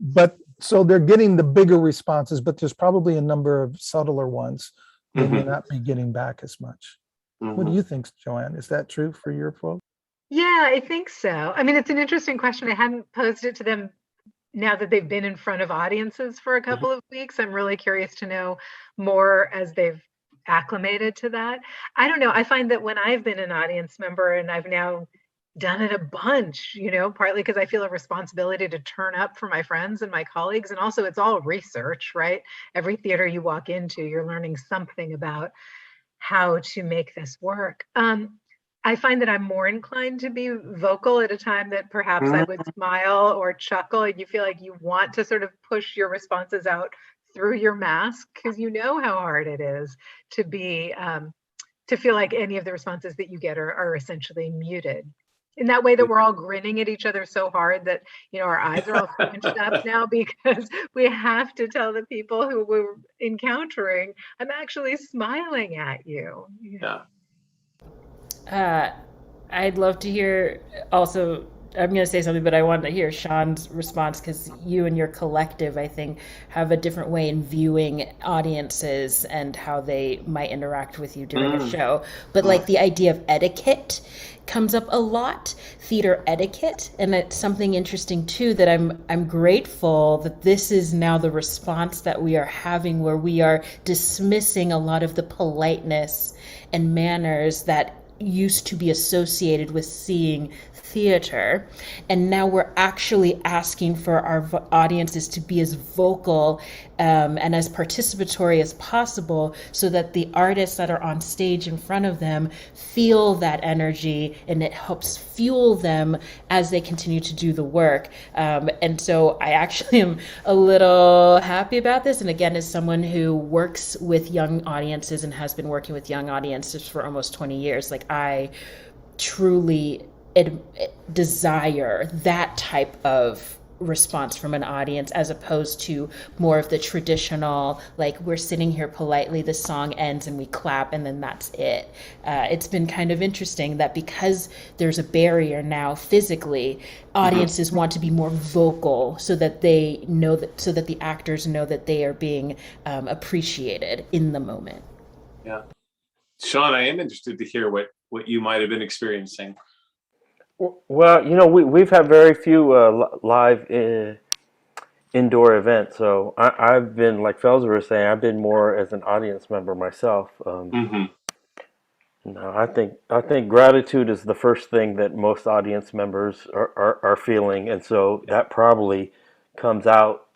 But so they're getting the bigger responses, but there's probably a number of subtler ones they may not be getting back as much. What do you think, Joanne? Is that true for your folks? Yeah, I think so. I mean, it's an interesting question. I hadn't posed it to them now that they've been in front of audiences for a couple of weeks. I'm really curious to know more as they've acclimated to that. I don't know. I find that when I've been an audience member, and I've now done it a bunch, partly because I feel a responsibility to turn up for my friends and my colleagues. And also it's all research, right? Every theater you walk into, you're learning something about how to make this work. I find that I'm more inclined to be vocal at a time that perhaps I would smile or chuckle, and you feel like you want to sort of push your responses out through your mask, because you know how hard it is to be, to feel like any of the responses that you get are essentially muted. In that way that we're all grinning at each other so hard that, our eyes are all scrunched up now, because we have to tell the people who we're encountering, I'm actually smiling at you. Yeah. I'd love to hear also, I'm going to say something, but I want to hear Sean's response, because you and your collective, I think, have a different way in viewing audiences and how they might interact with you during a show. But like the idea of etiquette comes up a lot, theater etiquette. And it's something interesting too, that I'm grateful that this is now the response that we are having, where we are dismissing a lot of the politeness and manners that used to be associated with seeing theater, and now we're actually asking for our audiences to be as vocal and as participatory as possible, so that the artists that are on stage in front of them feel that energy, and it helps fuel them as they continue to do the work. And so I actually am a little happy about this. And again, as someone who works with young audiences and has been working with young audiences for almost 20 years, like, I truly desire that type of response from an audience, as opposed to more of the traditional, like, we're sitting here politely, the song ends and we clap and then that's it. It's been kind of interesting that because there's a barrier now physically, audiences want to be more vocal, so that they know that, so that the actors know that they are being appreciated in the moment. Yeah. Sean, I am interested to hear what you might have been experiencing. Well, we've had very few live indoor events, so I've been, like Felser was saying, I've been more as an audience member myself. No, I think gratitude is the first thing that most audience members are feeling, and so that probably comes out,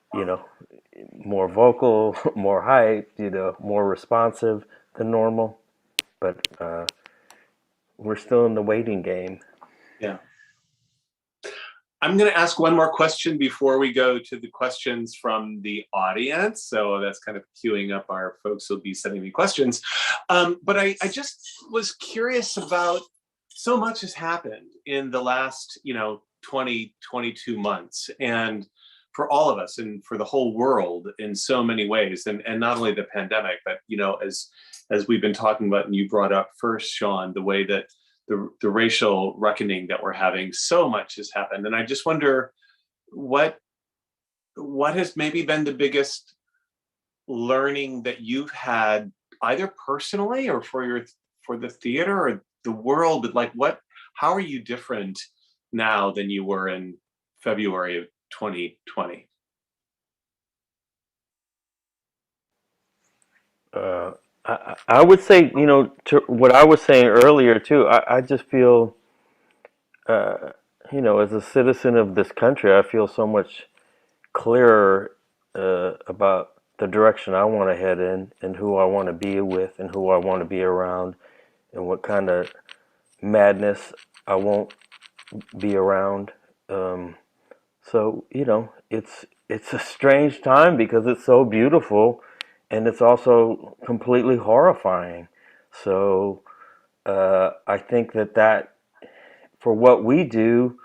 more vocal, more hyped, more responsive than normal, but we're still in the waiting game. Yeah. I'm going to ask one more question before we go to the questions from the audience. So that's kind of queuing up our folks who'll be sending me questions. But I just was curious about, so much has happened in the last, 20, 22 months. And for all of us and for the whole world in so many ways. And not only the pandemic, but, as we've been talking about, and you brought up first, Sean, the way that the racial reckoning that we're having. So much has happened, and I just wonder what has maybe been the biggest learning that you've had, either personally or for the theater or the world. But like, how are you different now than you were in February of 2020? I would say, to what I was saying earlier too, I just feel, as a citizen of this country, I feel so much clearer about the direction I want to head in, and who I want to be with, and who I want to be around, and what kind of madness I won't be around. So it's a strange time because it's so beautiful, and it's also completely horrifying. So I think that for what we do,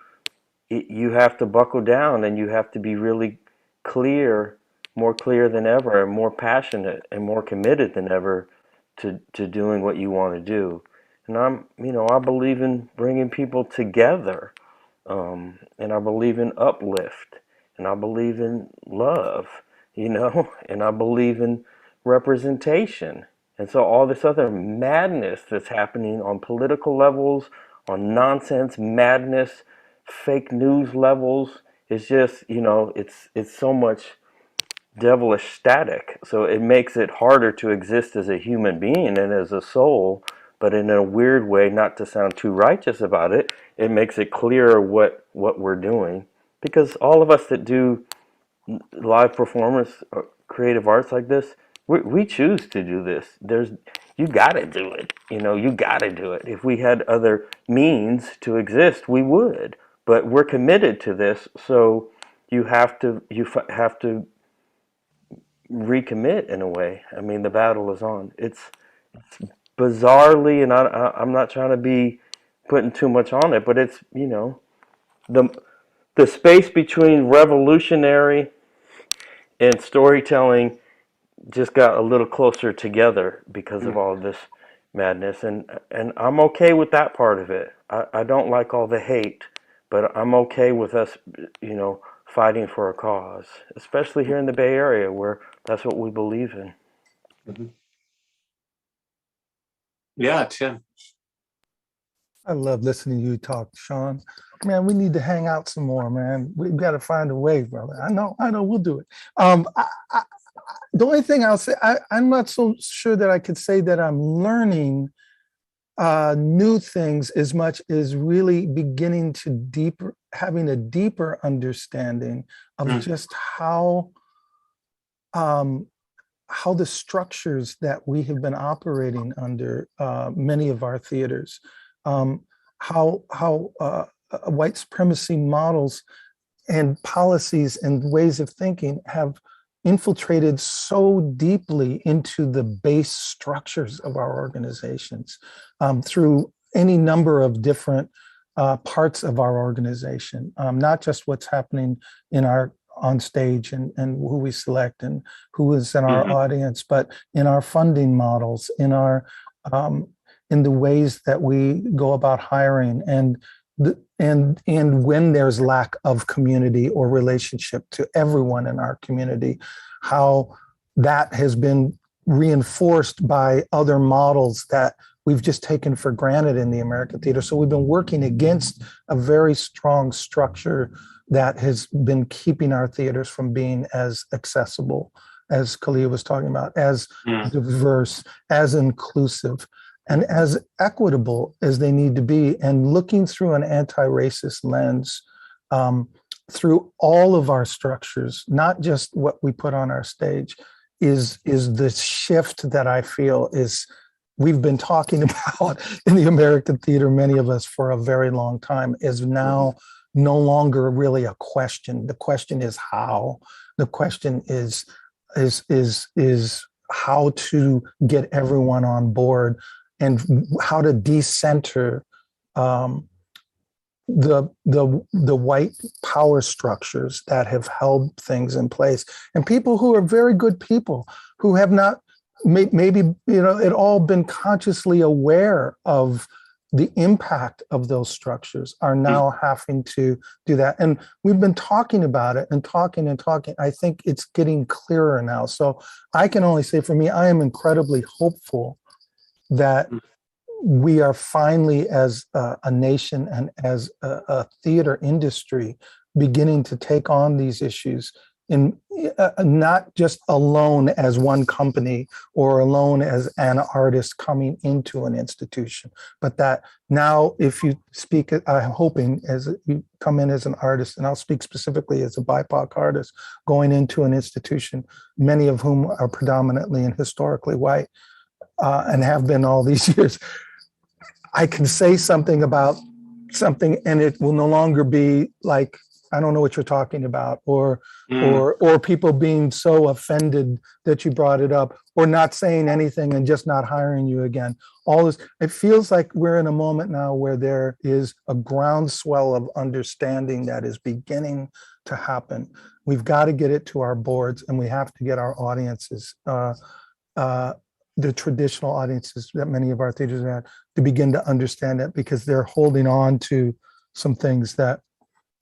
you have to buckle down, and you have to be really clear, more clear than ever, and more passionate and more committed than ever to doing what you want to do. And I believe in bringing people together, and I believe in uplift, and I believe in love, and I believe in representation. And so all this other madness that's happening on political levels, on nonsense madness, fake news levels, is just, it's so much devilish static. So it makes it harder to exist as a human being and as a soul. But in a weird way, not to sound too righteous about it, it makes it clearer what we're doing. Because all of us that do live performance or creative arts like this, we choose to do this. You got to do it. You got to do it. If we had other means to exist, we would. But we're committed to this, so you have to recommit in a way. I mean, the battle is on. It's bizarrely, and I'm not trying to be putting too much on it, but it's the space between revolutionary and storytelling just got a little closer together because of all this madness, and I'm okay with that part of it. I don't like all the hate, but I'm okay with us, fighting for a cause, especially here in the Bay Area where that's what we believe in. Mm-hmm. Yeah, Tim. I love listening to you talk, Sean. Man, we need to hang out some more, man. We've got to find a way, brother. I know, we'll do it. The only thing I'll say, I'm not so sure that I could say that I'm learning new things as much as really beginning to having a deeper understanding of just how the structures that we have been operating under, many of our theaters, how white supremacy models and policies and ways of thinking have infiltrated so deeply into the base structures of our organizations, through any number of different parts of our organization, not just what's happening in our on stage and who we select and who is in our audience, but in our funding models, in our in the ways that we go about hiring, and when there's lack of community or relationship to everyone in our community, how that has been reinforced by other models that we've just taken for granted in the American theater. So we've been working against a very strong structure that has been keeping our theaters from being as accessible, as Kalia was talking about, as diverse, as inclusive, and as equitable as they need to be, and looking through an anti-racist lens through all of our structures, not just what we put on our stage, is the shift that I feel is we've been talking about in the American theater, many of us, for a very long time, is now no longer really a question. The question is how. The question is how to get everyone on board, and how to decenter the white power structures that have held things in place, and people who are very good people who have not maybe at all been consciously aware of the impact of those structures are now having to do that. And we've been talking about it and talking and talking. I think it's getting clearer now. So I can only say for me, I am incredibly hopeful that we are finally, as a nation and as a theater industry, beginning to take on these issues in not just alone as one company or alone as an artist coming into an institution, but that now if you speak, I'm hoping as you come in as an artist, and I'll speak specifically as a BIPOC artist going into an institution, many of whom are predominantly and historically white and have been all these years, I can say something about something and it will no longer be like, I don't know what you're talking about, or people being so offended that you brought it up, or not saying anything and just not hiring you again. All this, it feels like we're in a moment now where there is a groundswell of understanding that is beginning to happen. We've got to get it to our boards, and we have to get our audiences, the traditional audiences that many of our theaters have, to begin to understand it, because they're holding on to some things that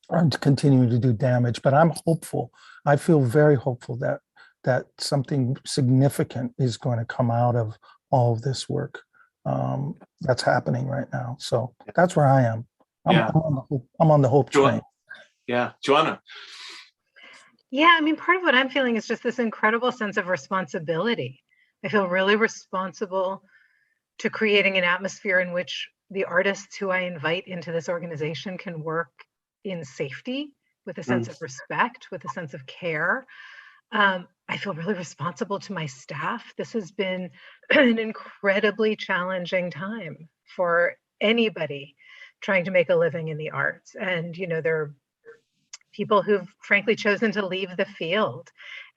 are continuing to do damage. But I'm hopeful. I feel very hopeful that something significant is going to come out of all of this work that's happening right now. So that's where I am. I'm on the hope train. Yeah, Joanna. Yeah, I mean, part of what I'm feeling is just this incredible sense of responsibility. I feel really responsible to creating an atmosphere in which the artists who I invite into this organization can work in safety, with a sense of respect, with a sense of care. I feel really responsible to my staff. This has been an incredibly challenging time for anybody trying to make a living in the arts. And, you know, there are people who've frankly chosen to leave the field.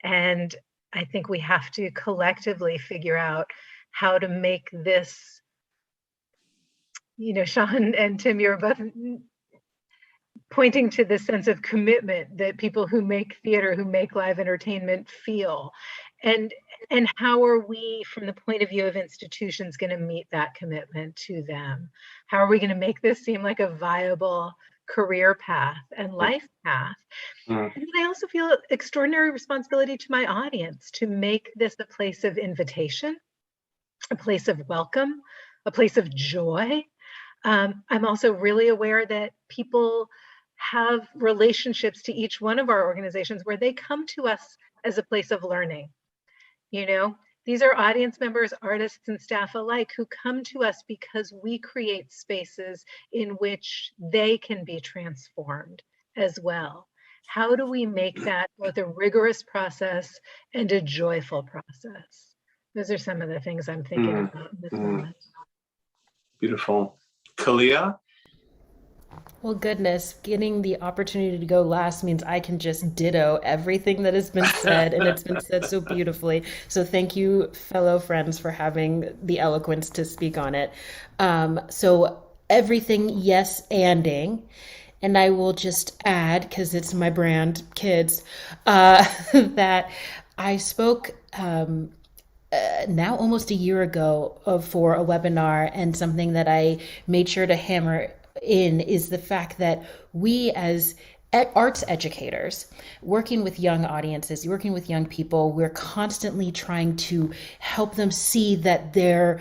And I think we have to collectively figure out how to make this, you know, Sean and Tim, you're both pointing to this sense of commitment that people who make theater, who make live entertainment feel. And how are we, from the point of view of institutions, going to meet that commitment to them? How are we going to make this seem like a viable career path and life path? And I also feel extraordinary responsibility to my audience to make this a place of invitation, a place of welcome, a place of joy. I'm also really aware that people have relationships to each one of our organizations where they come to us as a place of learning. You know, these are audience members, artists, and staff alike who come to us because we create spaces in which they can be transformed as well. How do we make that both a rigorous process and a joyful process? Those are some of the things I'm thinking about in this moment. Beautiful. Kalia? Well, goodness, getting the opportunity to go last means I can just ditto everything that has been said, and it's been said so beautifully. So thank you, fellow friends, for having the eloquence to speak on it. So everything yes anding. And I will just add, because it's my brand, kids, that I spoke now almost a year ago for a webinar, and something that I made sure to hammer in is the fact that we as arts educators, working with young audiences, working with young people, we're constantly trying to help them see that their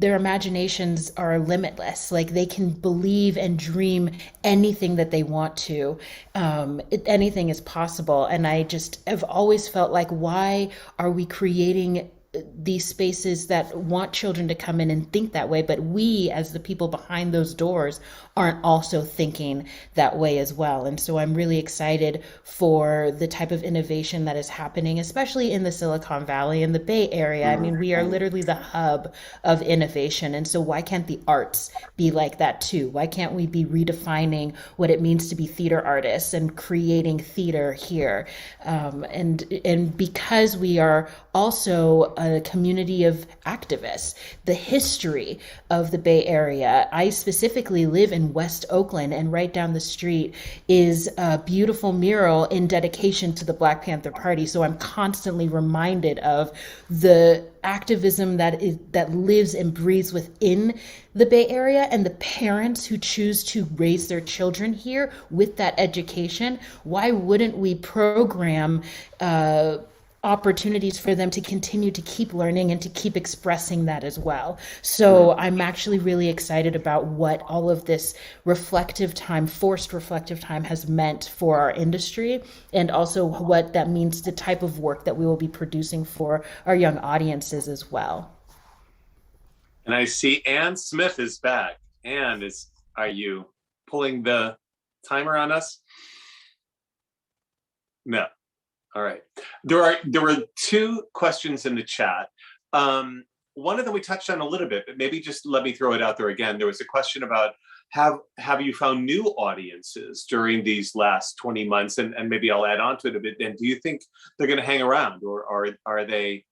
imaginations are limitless. Like, they can believe and dream anything that they want to. Anything is possible. And I just have always felt like, why are we creating these spaces that want children to come in and think that way, but we as the people behind those doors aren't also thinking that way as well? And so I'm really excited for the type of innovation that is happening, especially in the Silicon Valley and the Bay Area. I mean, we are literally the hub of innovation. And so why can't the arts be like that too? Why can't we be redefining what it means to be theater artists and creating theater here? And because we are also a community of activists, the history of the Bay Area. I specifically live in West Oakland, and right down the street is a beautiful mural in dedication to the Black Panther Party. So I'm constantly reminded of the activism that lives and breathes within the Bay Area, and the parents who choose to raise their children here with that education. Why wouldn't we program opportunities for them to continue to keep learning and to keep expressing that as well? So I'm actually really excited about what all of this reflective time, forced reflective time, has meant for our industry, and also what that means, the type of work that we will be producing for our young audiences as well. And I see Ann Smith is back. Ann, are you pulling the timer on us? No. All right. There were two questions in the chat. One of them we touched on a little bit, but maybe just let me throw it out there again. There was a question about have you found new audiences during these last 20 months? And maybe I'll add on to it a bit. And do you think they're going to hang around, or are they,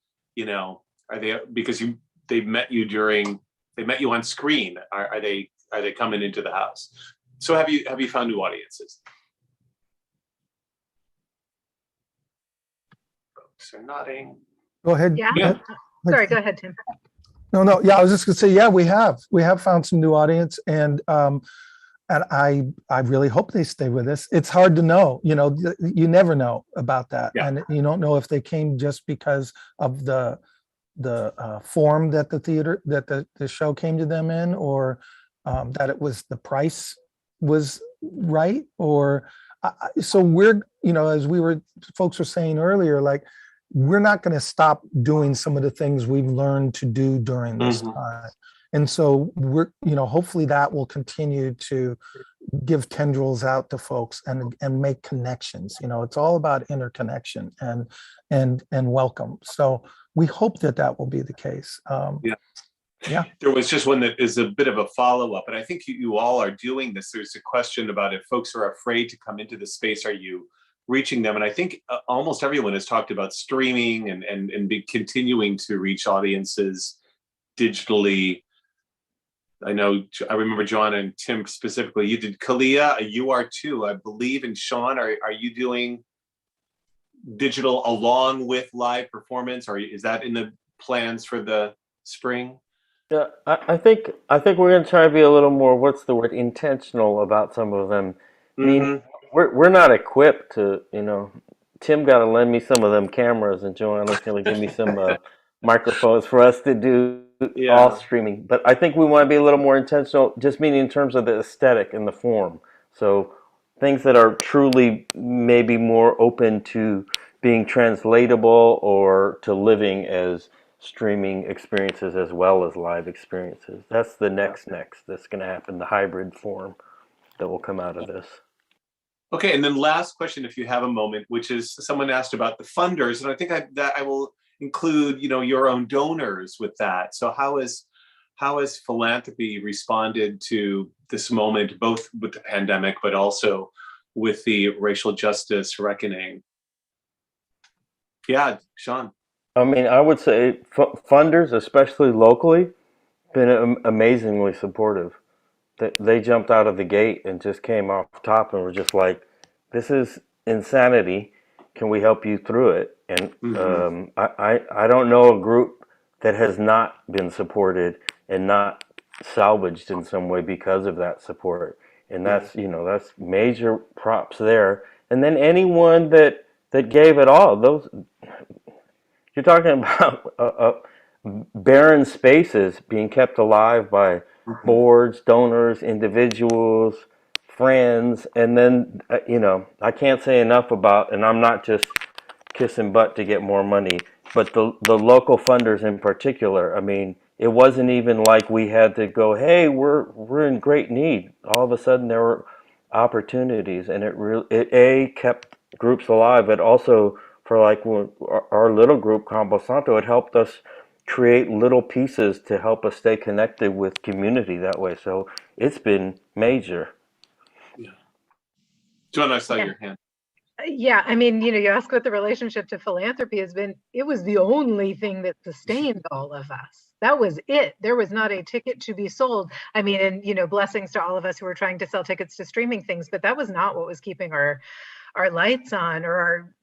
because they met you on screen? Are they coming into the house? So have you found new audiences? Folks are nodding. Go ahead. Yeah. Sorry, go ahead, Tim. No. Yeah, I was just gonna say, yeah, we have found some new audience, and I really hope they stay with us. It's hard to know, you never know about that, Yeah. and you don't know if they came just because of the form that the show came to them in, or that it was the price was right, or so we're, as folks were saying earlier, like, we're not going to stop doing some of the things we've learned to do during this time. And so we're, hopefully that will continue to give tendrils out to folks and make connections. It's all about interconnection and welcome. So we hope that will be the case. Yeah. There was just one that is a bit of a follow-up, and I think you all are doing this. There's a question about if folks are afraid to come into the space, are you reaching them? And I think almost everyone has talked about streaming and be continuing to reach audiences digitally. I remember John and Tim specifically. You did Kalia, you are too, I believe. And Sean, are you doing digital along with live performance, or is that in the plans for the spring? Yeah, I think we're going to try to be a little more, what's the word, intentional about some of them. I mean, we're not equipped to, Tim got to lend me some of them cameras, and Joanna's going to give me some microphones for us to do all streaming. But I think we want to be a little more intentional, just meaning in terms of the aesthetic and the form. So things that are truly maybe more open to being translatable or to living as streaming experiences as well as live experiences. That's the next that's going to happen, the hybrid form that will come out of this. Okay, and then last question, if you have a moment, which is someone asked about the funders, and I think that I will include, your own donors with that. So how has philanthropy responded to this moment, both with the pandemic, but also with the racial justice reckoning? Yeah, Sean. I mean, I would say funders, especially locally, been amazingly supportive. They jumped out of the gate and just came off top and were just like, this is insanity. Can we help you through it? And I don't know a group that has not been supported and not salvaged in some way because of that support. And that's, that's major props there. And then anyone that gave it all, you're talking about barren spaces being kept alive by boards, donors, individuals, friends, and then, I can't say enough about, and I'm not just kissing butt to get more money, but the local funders in particular. I mean, it wasn't even like we had to go, hey, we're in great need. All of a sudden there were opportunities, and it kept groups alive. It also, for like our little group, Campo Santo, it helped us create little pieces to help us stay connected with community that way. So it's been major. Yeah. John, I saw your hand. Yeah, I mean, you ask what the relationship to philanthropy has been. It was the only thing that sustained all of us. That was it. There was not a ticket to be sold. I mean, and blessings to all of us who were trying to sell tickets to streaming things, but that was not what was keeping our lights on or our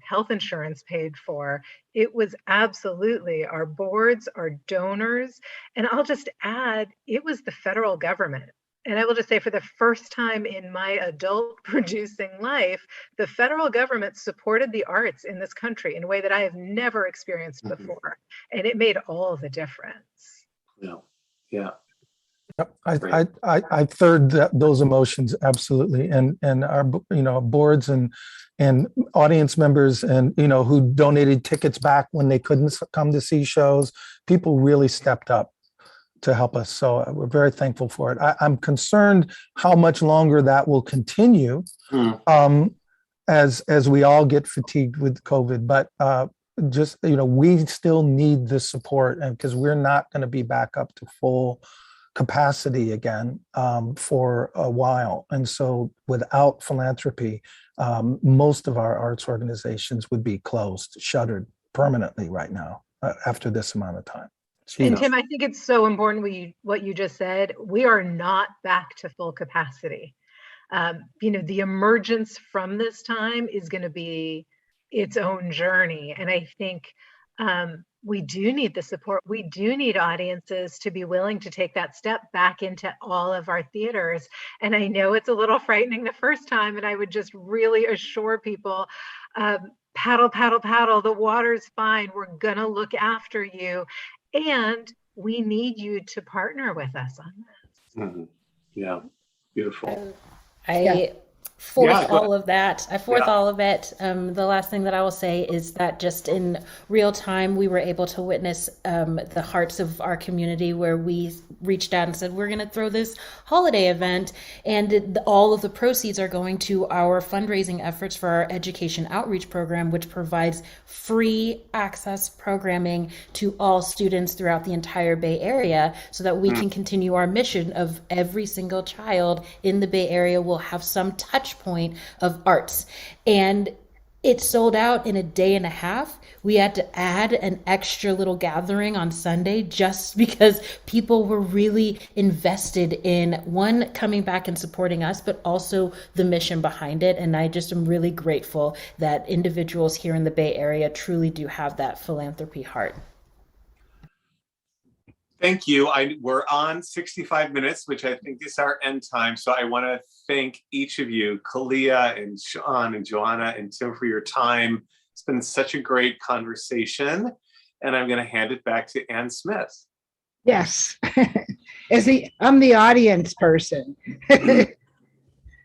health insurance paid for. It was absolutely our boards, our donors, and I'll just add, it was the federal government. And I will just say, for the first time in my adult producing life, the federal government supported the arts in this country in a way that I have never experienced before. And it made all the difference. Yeah. Yeah. Yep, I third those emotions absolutely, and our boards and audience members and who donated tickets back when they couldn't come to see shows. People really stepped up to help us, so we're very thankful for it. I'm concerned how much longer that will continue, as we all get fatigued with COVID. But just we still need the support, and because we're not going to be back up to full capacity again for a while. And so without philanthropy, most of our arts organizations would be closed, shuttered permanently right now after this amount of time. And Tim, I think it's so important what you just said. We are not back to full capacity. The emergence from this time is going to be its own journey. And I think we do need the support. We do need audiences to be willing to take that step back into all of our theaters. And I know it's a little frightening the first time, and I would just really assure people, paddle, paddle, paddle, the water's fine. We're gonna look after you. And we need you to partner with us on this. Mm-hmm. Yeah, beautiful. I fourth all of that. I fourth all of it. The last thing that I will say is that just in real time, we were able to witness the hearts of our community, where we reached out and said, we're going to throw this holiday event, and all of the proceeds are going to our fundraising efforts for our education outreach program, which provides free access programming to all students throughout the entire Bay Area, so that we can continue our mission of every single child in the Bay Area will have some touch point of arts. And it sold out in a day and a half. We had to add an extra little gathering on Sunday just because people were really invested in, one, coming back and supporting us, but also the mission behind it. And I just am really grateful that individuals here in the Bay Area truly do have that philanthropy heart. Thank you. We're on 65 minutes, which I think is our end time. So I want to thank each of you, Kalia and Sean and Joanna and Tim, for your time. It's been such a great conversation. And I'm going to hand it back to Ann Smith. Yes, I'm the audience person. And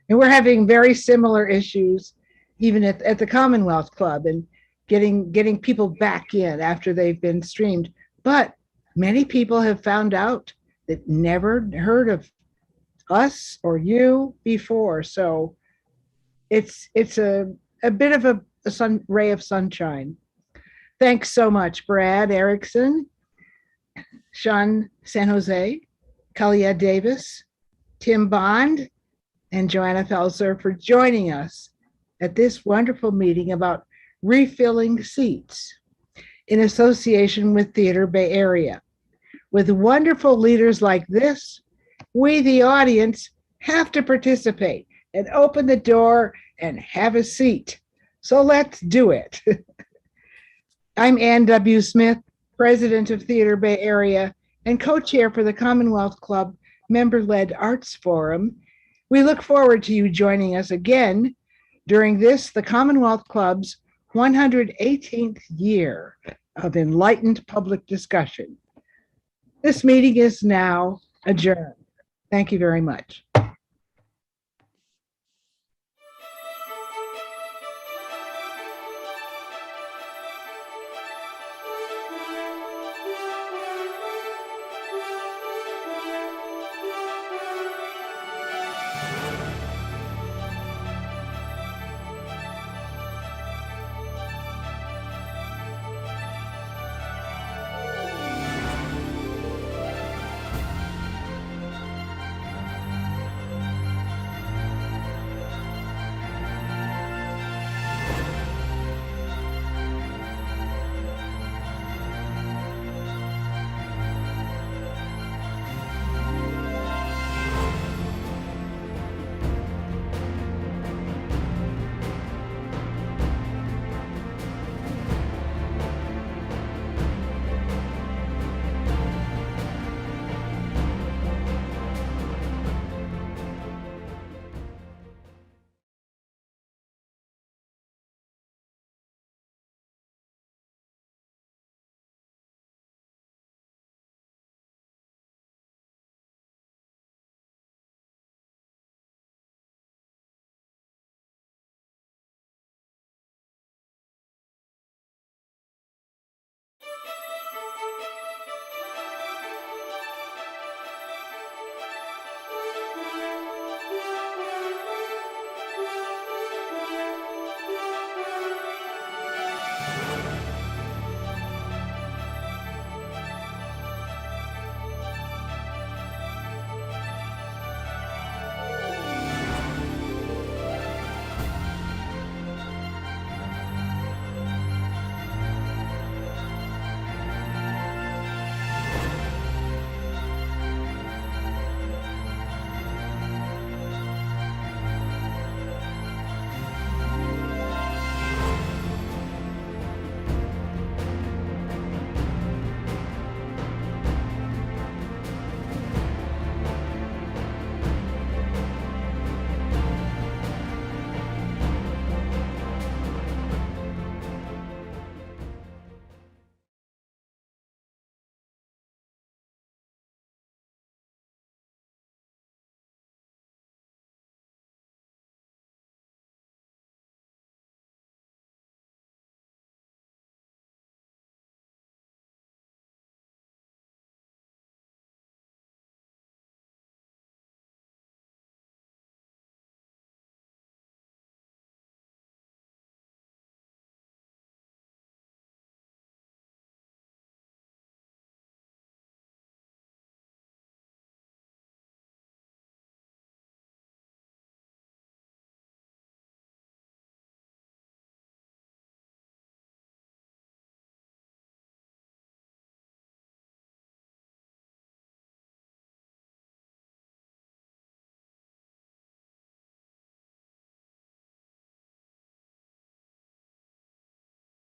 we're having very similar issues, even at the Commonwealth Club, and getting people back in after they've been streamed. But many people have found out that never heard of us or you before. So it's a bit of a ray of sunshine. Thanks so much, Brad Erickson, Sean San Jose, Kalia Davis, Tim Bond, and Joanna Felser for joining us at this wonderful meeting about refilling seats in association with Theater Bay Area. With wonderful leaders like this, we, the audience, have to participate and open the door and have a seat. So let's do it. I'm Ann W. Smith, President of Theater Bay Area and co-chair for the Commonwealth Club Member-Led Arts Forum. We look forward to you joining us again during the Commonwealth Club's 118th year of enlightened public discussion. This meeting is now adjourned. Thank you very much.